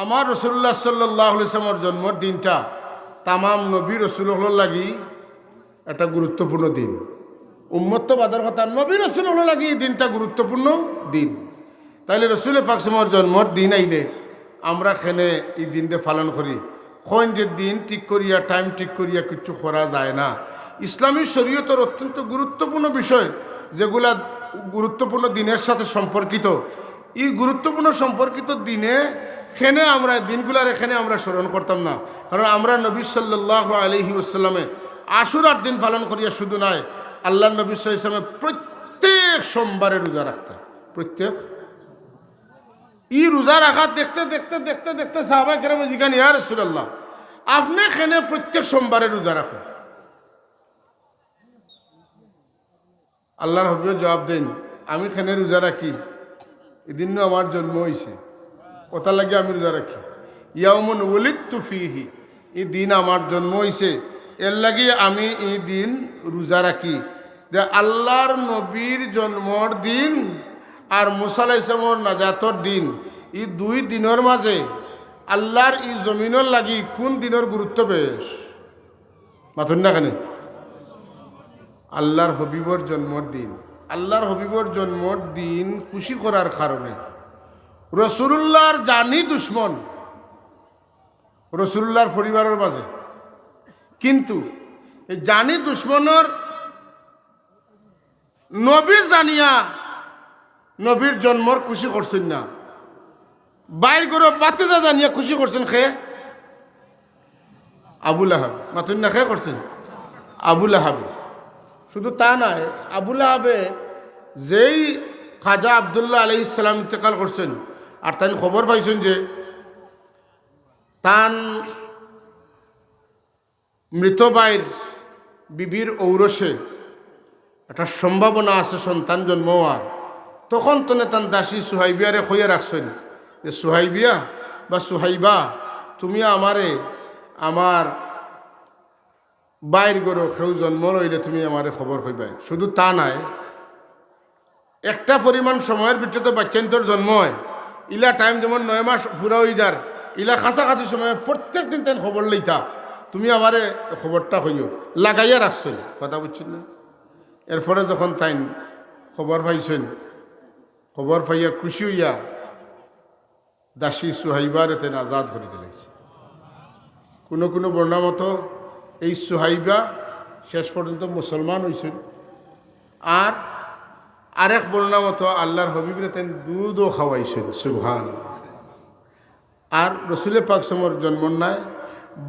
আমার রাসূলুল্লাহ সাল্লাল্লাহু আলাইহি ওয়াসাল্লামের জন্মের দিনটা তামাম নবী রাসূল হলোর লাগি একটা গুরুত্বপূর্ণ দিন। উম্মত তো বাদার কথা, নবী রাসূল হলোর লাগি এই দিনটা গুরুত্বপূর্ণ দিন। তাইলে রাসূল পাক সাল্লাল্লাহু আলাইহি ওয়াসাল্লামের জন্মের দিন আইলে আমরা খেনে এই দিনটা পালন করি। কোন যে দিন ঠিক করিয়া টাইম ঠিক করিয়া কিছু করা যায় না। ইসলামী শরীয়তের অত্যন্ত গুরুত্বপূর্ণ বিষয় যেগুলা গুরুত্বপূর্ণ দিনের সাথে সম্পর্কিত, এই গুরুত্বপূর্ণ সম্পর্কিত দিনে খেনে আমরা দিনগুলার এখানে আমরা স্মরণ করতাম না। কারণ আমরা নবী সাল্লাল্লাহু আলাইহি ওয়াসাল্লামে আশুরার দিন পালন করিয়া শুধু নয়, আল্লাহ নবী সাল্লাল্লাহু আলাইহি ওয়াসাল্লামে প্রত্যেক সোমবারে রোজা রাখতেন। প্রত্যেক ই রোজা রাখা দেখতে দেখতে দেখতে দেখতে সাহাবা কেরাম জিজ্ঞাসা, ইয়া রাসূলুল্লাহ আপনি কেন প্রত্যেক সোমবারে রোজা রাখেন? আল্লাহর হাবিব জবাব দেন, আমি কেন রোজা রাখি? এদিন আমার জন্ম হয়েছে, ওটা লাগে আমি রোজা রাখি। ইয়াউমুন ওয়ালিদতু ফীহি, এই দিন আমার জন্ম হয়েছে, এর লাগে আমি এই দিন রোজা রাখি। যে আল্লাহর নবীর জন্মর দিন আর মুসা আলাইহিস সালামের নাজাতর দিন, এই 2 দিনের মাঝে আল্লাহর এই জমিনের লাগি কোন দিনের গুরুত্ব বেশ? মাথুন না কেন? আল্লাহর হবিবর জন্মর দিন। আল্লাহর হবিবর জন্মর দিন খুশি করার কারণে রাসূলুল্লাহর জানি দুশ্মন রাসূলুল্লাহর পরিবারের মাঝে, কিন্তু এই জানি দুশ্মনের নবী জানিয়া নবীর জন্মর খুশি করছেন না, বাইর করে বাতিজা জানিয়া খুশি করছেন। খে আবুল আহাব মাতুন না খেয়ে করছেন আবুল আহাবে। শুধু তা নয়, আবুল আহাবে যেই খাজা আবদুল্লাহ আলাইহিস সালাম ইন্তেকাল করছেন আর তাই খবর পাইছেন যে তান মৃত বাইর বিবির ঔরসে একটা সম্ভাবনা আছে সন্তান জন্ম হওয়ার, তখন তনে তান দাসী সুহাইবিয়ারে খইয়া রাখছেন যে সুহাইবিয়া বা সুহাইবা, তুমি আমারে আমার বাইর গরো কেউ জন্ম লইলে তুমি আমারে খবর কইবাই। শুধু তা নাই, একটা পরিমাণ সময়ের ভিতরে তো বাচ্চান্তর জন্ম হয়, ইলা টাইম যেমন 9 মাস পুরা হয়ে যার, ইলা কাছাকাছি সময় প্রত্যেক দিন তেন খবর লইতা, তুমি আমারে খবরটা হইও লাগাইয়া রাখছেন। কথা বুঝছেন না? এরপরে যখন তাই খবর পাইছেন, খবর পাইয়া খুশি হইয়া দাসী সুহাইবারে তেন আজাদ করে দিলাইছে। কোনো কোনো বর্ণনা মতো এই সুহাইবা শেষ পর্যন্ত মুসলমান হয়েছেন। আর আরেক বর্ণনা মতো আল্লাহর হবিবরে তেন দুধও খাওয়াইছেন। সুবহান। আর রসুলে পাক সমর জন্ম নাই,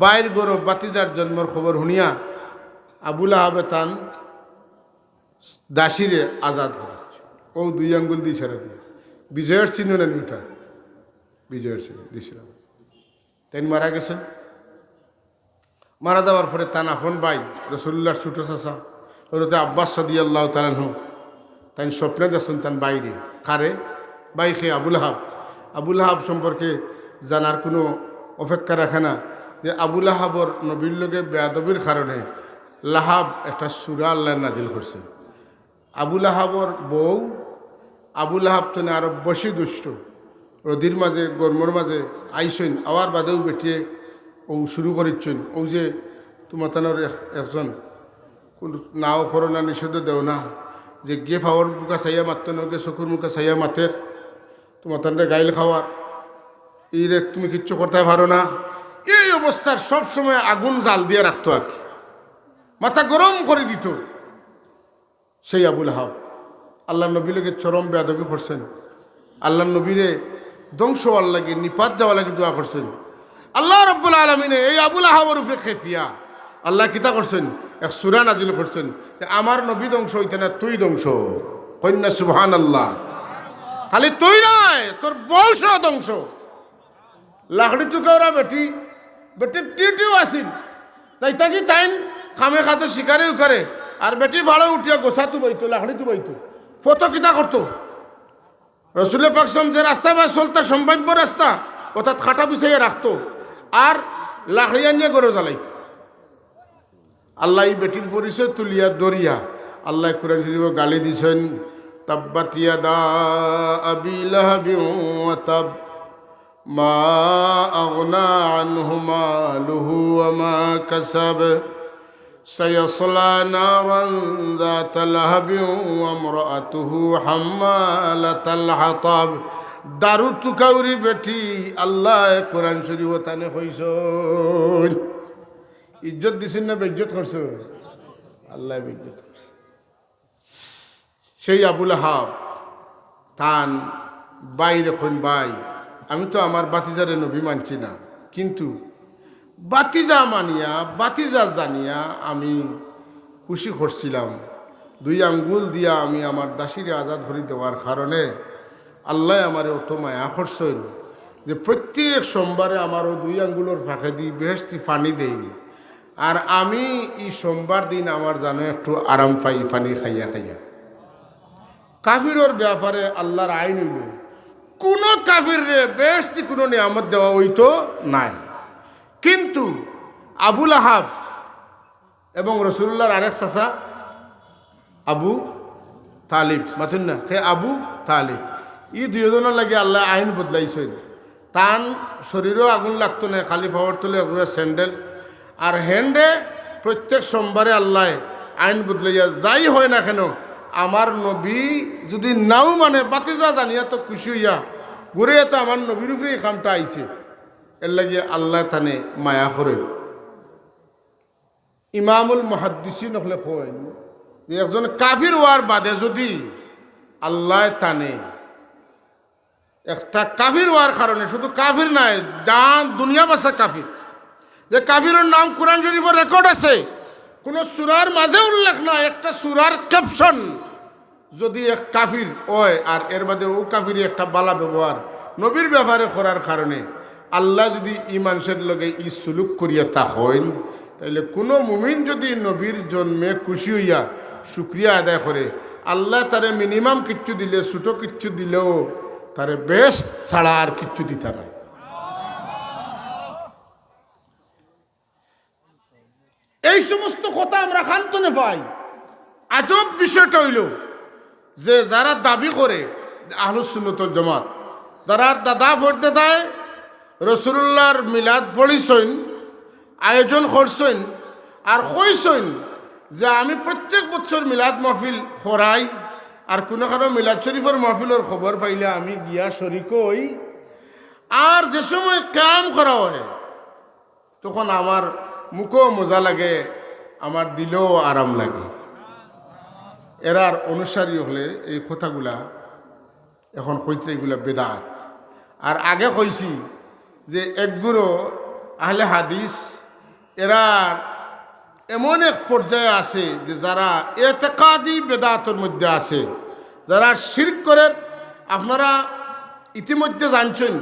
বাইর গরব বাতিজার জন্মর খবর শুনিয়া আবুল আহাবে তান দাসীরে আজাদ করেছে। ও 2 আঙ্গুল দিয়ে ছেড়ে দিয়ে বিজয়ের চিহ্ন নেন, ওটা বিজয়ের চিহ্ন দিয়েছিলাম। তাই মারা গেছেন। মারা যাওয়ার পরে তান আফন ভাই রসুল্লাহর ছোট চাষা ওরতে আব্বাস রাদিয়াল্লাহু তাআলা আনহু তাই স্বপ্নে দেখছেন তান বাইরে কারে বাই খে আবুল আহাব। আবুল আহাব সম্পর্কে জানার কোনো অপেক্ষা রাখে না যে আবুল আহাবর নবীর লোকে বেয়াদবির কারণে লাহাব একটা সূরা আল্লাহ নাজিল করছেন। আবুল আহাবর বউ আবুল আহাব তো আরো বেশি দুষ্ট, রদির মাঝে গরমর মাঝে আইসেন, আওয়ার বাদেও বেটিয়ে ও শুরু করিচ্ছেন। ও যে তোমার তানোর একজন কোন নাও করো না, নিষেধ দেও না, যে গে ফাওয়ার মুখা চাইয়া মারত নগে চকুর মুখা চাইয়া মাতের, তোমার তানরে গাইল খাওয়ার, এই রে তুমি কিচ্ছু করতে পারো না। এই অবস্থার সবসময় আগুন জাল দিয়ে রাখতো, আর কি মাথা গরম করে দিত সেই আবুল আহাব। আল্লাহ নবীকে চরম বেয়াদবি করছেন, আল্লাহ নবীরে ধ্বংস হওয়ার লাগে নিপাত যাওয়ার লাগে দোয়া করছেন। আল্লাহ রাব্বুল আলামিনে এই আবুল আহাবের উপরে খেফিয়া আল্লাহ কিতা করছেন, এক সূরা নাজিল করছেন যে আমার নবী ধ্বংস হইতে না তুই ধ্বংস। কন্যা সুবহানাল্লাহ। খালি তুই নয়, তোর বংশ ধ্বংস। লাকড়ি তুকে ওরা বেটি বেটি টিটিও আসিল, তাই তাকি তাইন খামে খাতে শিকারেও করে, আর বেটি ভাড়া উঠিয়া গোসা তু বইতো, লাকড়ি তু বইতো, ফত কিতা করতো। রসুলের পাকসম যে রাস্তা বা চলতা সম্ভাব্য রাস্তা অর্থাৎ খাটা বিছাইয়া রাখতো, আর লাকড়িয়া নিয়ে গরো জ্বালাইতো। আল্লাহ এই বেটির পরিচয় তুলিয়া দরিয়া আল্লাহ কোরআন শরীফে গালি দিছেন, তাব্বাত ইয়াদা আবি লাহাবিন ওয়া তাব মা আগনা আনহু মালুহু ওয়া মা কাসাব সায়াসলা নারান যাতা লাহাবিন ওয়া ইমরাআতুহু হাম্মালাতাল হাতাব। দারু তুকাউরি বেটি আল্লাহ কোরআন শরীফ তানে কইছেন। ইজ্জত দিছেন না বেইজ্জত করছো? আল্লাহ বেইজ্জত করছে। সেই আবুল আহাব তান বাইরে খন ভাই, আমি তো আমার বাতিজারে নবী মানছি না, কিন্তু বাতিজা মানিয়া বাতিজা জানিয়া আমি খুশি করছিলাম। 2 আঙ্গুল দিয়া আমি আমার দাসীরে আজাদ করে দেওয়ার কারণে আল্লাহ আমার অত মায়া করছেন যে প্রত্যেক সোমবারে আমারও 2 আঙ্গুলের ফাঁকে দিয়ে বেহেশতি পানি দেই, আর আমি এই সোমবার দিন আমার জানো একটু আরাম পাই পানি খাইয়া খাইয়া। কাফিরের ব্যাপারে আল্লাহর আইন হইল কোনো কাফিরে বেহেশতি কোনো নিয়ামত দেওয়া হইতো নাই, কিন্তু আবুল আহাব এবং রসুল্লাহর আরেক চাচা আবু তালিব, মাতুন না কে আবু তালিব, এই 2 জনের লাগে আল্লাহ আইন বদলাইছেন। তান শরীরেও আগুন লাগতো না, খালি পাওয়ার তোলে এগুলো স্যান্ডেল আর হ্যান্ডে প্রত্যেক সোমবারে আল্লাহ আইন বদলাইয়া যাই হয় না কেন, আমার নবী যদি নাও মানে বাতিজা জানিয়া তো খুশি হইয়া ঘুরে তো আমার নবীর উপরে এই কামটা আইছে, এর লাগে আল্লাহ তানে মায়া করেন। ইমামুল মুহাদ্দিসিন হলে কইন যে একজন কাফির হওয়ার বাদে যদি আল্লাহ তানে একটা কাফির হওয়ার কারণে, শুধু কাফির নাই, জান দুনিয়া বাসা কাফির, যে কাফিরের নাম কোরআন শরীফের রেকর্ড আছে, কোন সূরার মাঝে উল্লেখ নাই, একটা সূরার ক্যাপশন যদি এক কাফির হয় আর এর বাদে ও কাফিরই একটা বালা ব্যবহার নবীর ব্যাপারে করার কারণে আল্লাহ যদি ই মানুষের লগে ই সুলুক করিয়া তা হইন, তাইলে কোনো মুমিন যদি নবীর জন্মে খুশি হইয়া শুক্রিয়া আদায় করে, আল্লাহ তারে মিনিমাম কিচ্ছু দিলে, ছোটো কিচ্ছু দিলেও তারে বেস্ট ছাড়া আর কিচ্ছু দিতে নাই। এই সমস্ত কথা আমরা খান্তনে পাই। আজব বিষয়টা হইল যে যারা দাবি করে আহলুস সুন্নাতুল জামাত, যারা দাদা ভরতে দেয় রসুল্লাহর মিলাদ পড়িছইন, আয়োজন করছইন আর কইছইন যে আমি প্রত্যেক বছর মিলাদ মাহফিল করাই, আর কোনো কারো মিলাদ শরীফের মাহফিলের খবর পাইলে আমি গিয়া শরিক হই, আর যে সময় কাম করা হয় তখন আমার মুখও মজা লাগে, আমার দিলেও আরাম লাগে। এরার অনুসারী হলে এই কথাগুলা এখন কইতে এগুলা বেদাত। আর আগে কইছি যে একগুলো আহলে হাদিস এরা এমন এক পর্যায়ে আছে যে যারা এতেকাদি বেদাতের মধ্যে আছে, যারা শিরক করে। আপনারা ইতিমধ্যে জানছেন,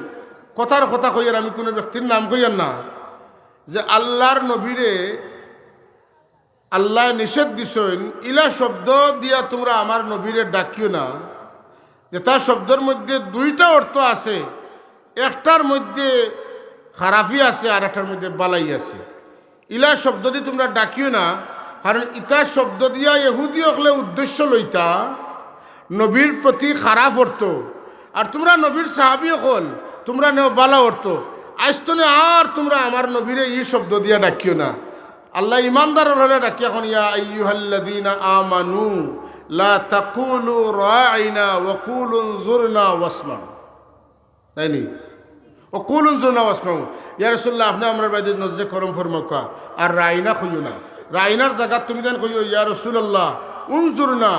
কথার কথা কইয়ার আমি কোনো ব্যক্তির নাম কইয়ার না, যে আল্লাহর নবীরে আল্লাহ নিষেধ দিছেন ইলা শব্দ দিয়া তোমরা আমার নবীরে ডাকিও না, যে তার শব্দের মধ্যে দুইটা অর্থ আছে, একটার মধ্যে খারাপি আছে আর একটার মধ্যে বালাই আছে। ইলা শব্দ দিয়ে তোমরা ডাকিও না, কারণ ইটা শব্দ দিয়া ইহুদি হলে উদ্দেশ্য লইতা নবীর প্রতি খারাপ অর্থ, আর তোমরা নবীর সাহাবি হল তোমরা নেও বালা অর্থ। আজতনে আর তোমরা আমার নবীরে এই শব্দ দিয়া ডাকিও না। আল্লাহ ইমানদার হলে ডাকি এখন ইয়া আইয়ুহাল্লাযীনা আমানু লা তাকুলু রাইনা ওয়া কুলু যুরনা ওয়াসমা, তাই নি ও কুলুন যুরনা ওয়াসমা। ইয়া রাসূলুল্লাহ আপনি আমরা বাইদের নজরে করম ফরমাকা, আর রাইনা কইও না, রাইনার জায়গা তুমি দেন কইও ইয়া রাসূলুল্লাহ উনজুরনা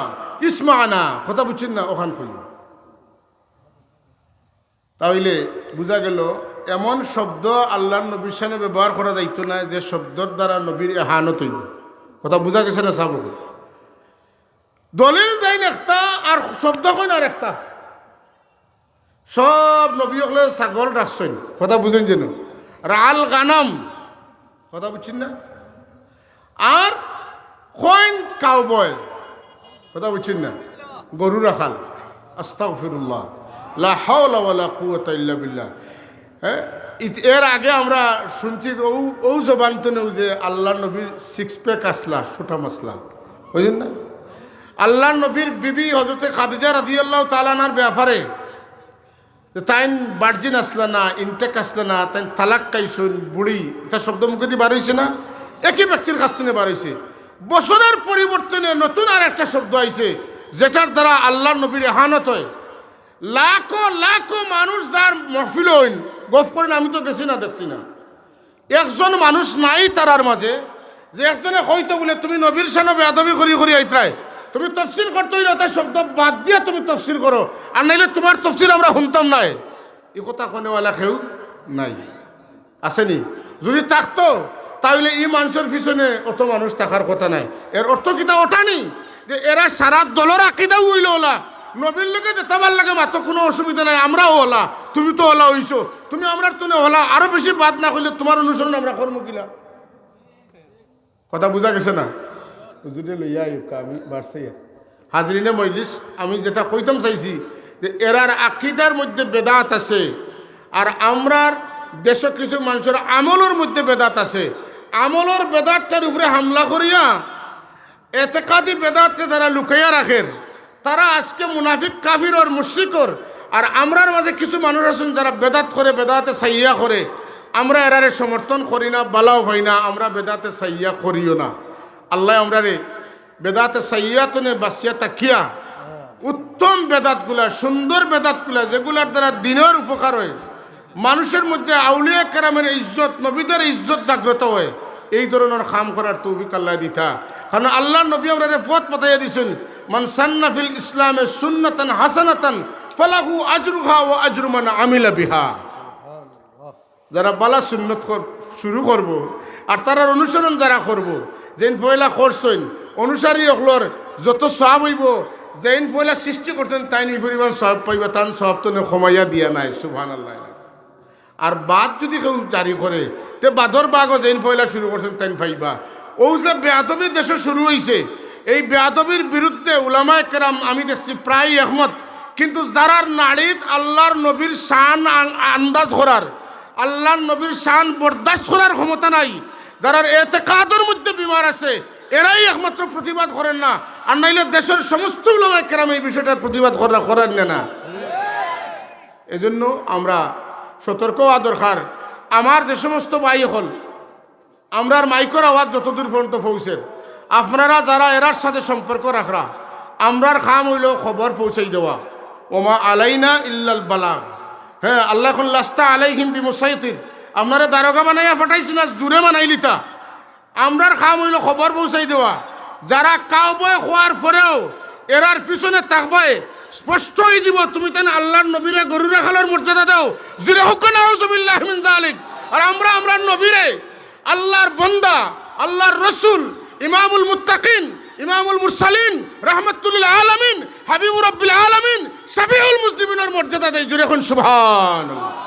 ইসমানা, কথা বুঝছেন না, ওখান কইও। তাহলে বোঝা গেল এমন শব্দ আল্লাহর নবীর সামনে ব্যবহার করা যাইতো না যে শব্দর দ্বারা নবীর এহানত হইব। কথা বোঝা গেছে না সাব? দলিল দেন একটা আর শব্দ কইন আর একটা। সব নবী হলে ছাগল রাখছেন, কথা বুঝেন যেন, রাল গানাম, কথা বুঝছেন না, আর কইন কাউবয়, কথা বুঝছেন না, গরু রাখাল। আস্তাগফিরুল্লাহ, লা হাওলা ওয়ালা কুওয়াতা ইল্লা বিল্লাহ। হ্যাঁ, এর আগে আমরা শুনছি ও জবান তো নেও যে আল্লাহ নবীর সিক্স প্যাক আসলা ছোটা মশলা, বুঝলেন না? আল্লাহ নবীর বিবি হজরতে খাদিজা রাদিয়াল্লাহু তাআলা আনহার ব্যাপারে তাইন বার্জিন আসলা না, ইনটেক আসলা না, তাই তালাক কাইছুন বুড়ি, এটা শব্দ মুখে দিয়ে বার হয়েছে না, একই ব্যক্তির কাছ থেকে বার হয়েছে। বছরের পরিবর্তনে নতুন আর একটা শব্দ আইছে যেটার দ্বারা আল্লাহ নবীর এহানত হয়। লাখো লাখো মানুষ যার মহফিল হইন গফ করেন, আমি তো গেছি না, দেখছি না, একজন মানুষ নাই তারার মাঝে যে একজনে হয়তো বলে তুমি নবীর সামনে বেয়াদবি করি করি আইতরায়, তুমি তফসিল করতে হইলে তার শব্দ বাদ দিয়া তুমি তফসিল করো, আর নাইলে তোমার তফসিল আমরা শুনতাম নাই। এই কথা কোনেওয়ালা কেউ নাই, আসেনি? যদি থাকতো তাহলে এই মানুষের পিছনে অত মানুষ থাকার কথা নাই। এর অর্থ কিতা ওটা নেই যে এরা সারা দলের আকিদাও হইল ওলা, নবীর লোকে যেতে ভাল লাগে মাত্র কোনো অসুবিধা নাই, আমরাও ওলা, তুমি তো ওলা হইছো, তুমি আমরা তুমি ওলা, আরো বেশি বাদ না করলে তোমার অনুসরণ আমরা করবো কিনা? কথা বোঝা গেছে না? হুজুরে লইয়া আমি বাড়ছে হাজরিনে মজলিস, আমি যেটা কইতাম চাইছি যে এরার আকিদার মধ্যে বেদাত আছে, আর আমরার দেশ কিছু মানুষের আমলের মধ্যে বেদাত আছে। আমলের বেদাতটার উপরে হামলা করিয়া এতেকাদি বেদাতকে যারা লুকাইয়া রাখের তারা আজকে মুনাফিক কাফির আর মুশরিকর, আর আমরার মাঝে কিছু মানুষ আছেন যারা বেদাত করে, বেদাতে সাইয়া করে, আমরা এরারে সমর্থন করি না, বালাও হয় না, আমরা বেদাতে সাইয়া করিও না। আল্লাহ আমরা রে বেদাতে সাইয়াতনে বাসিয়া তাকিয়া উত্তম বেদাতগুলা, সুন্দর বেদাতগুলা যেগুলার দ্বারা দিনের উপকার হয়, মানুষের মধ্যে আউলিয়া কেরামের ইজ্জত, নবীদের ইজ্জত জাগ্রত হয়, এই ধরনের কাম করার তৌফিক আল্লাহ দিতা। কারণ আল্লাহ নবী আমরা পথ পাঠাইয়া দিয়েছেন, মান সান্না ফিল ইসলামে সুন্নাতান হাসানাতান ফালাহু আজরুহা ওয়া আজরু মান আমিলা বিহা। যারা বালা সুন্নত শুরু করব আর তারার অনুসরণ যারা করব যেন পয়লা করছেন অনুসারী হকলর যত সব হইব যেন পয়লা সৃষ্টি করতেন তাই নি পরিমাণ সব পাইবা তান সব তো কমাইয়া দিয়া নাই সুবহানাল্লাহ। আর বাদ যদি কেউ জারি করে তে বাদর বাগও যেন পয়লা শুরু করছেন তাই পাইবা। ও যে বেয়াদবি দেশে শুরু হয়েছে এই বেয়াদবির বিরুদ্ধে উলামায়ে কেরাম আমি দেখছি প্রায় একমত, কিন্তু যারার নাড়িত আল্লাহর নবীর শান আন্দাজ করার আল্লাহর নবীর শান বরদাস্ত করার ক্ষমতা নাই, যারার এতেকাদের মধ্যে বিমার আছে এরাই একমাত্র প্রতিবাদ করেন না, আর নাইলে দেশের সমস্ত উলামায়ে কেরাম এই বিষয়টার প্রতিবাদ করেন না। এজন্য আমরা সতর্ক হওয়া দরকার। আমার যে সমস্ত ভাই হল আমরার মাইকর আওয়াজ যতদূর পর্যন্ত পৌঁছের, আপনারা যারা এরার সাথে সম্পর্ক রাখরা আমরার খাম হইল খবর পৌঁছাই দেওয়া, ওমা আলাইনা ইল্লাল বালাগ। হ্যাঁ, আল্লাহ এখন লাস্তা আলাইহিম বিমুসাইতির, আপনারা দারোগা বানাইয়া ফাটাইছি না জুড়ে বানাইলিতা। আমরার খাম হইল খবর পৌঁছাই দেওয়া, যারা কাউবয় হওয়ার পরেও এরার পিছনে থাকবে স্পষ্ট হয়ে যাব তুমি তেন আল্লাহর নবীরে গরু রাখালোর মর্যাদা দাও, জুড়ে হোক নাউযুবিল্লাহ মিন যালিক। আর আমরা নবীরে আল্লাহর বান্দা, আল্লাহর রসুল, ইমামুল মুত্তাকিন, ইমামুল মুরসালিন, রাহমাতুল লিল আলামিন, হাবিবুর রাব্বিল আলামিন, শাফিউল মুজনিবিনের মর্যাদা দেয়। জুড়ে এখন সুবহানাল্লাহ।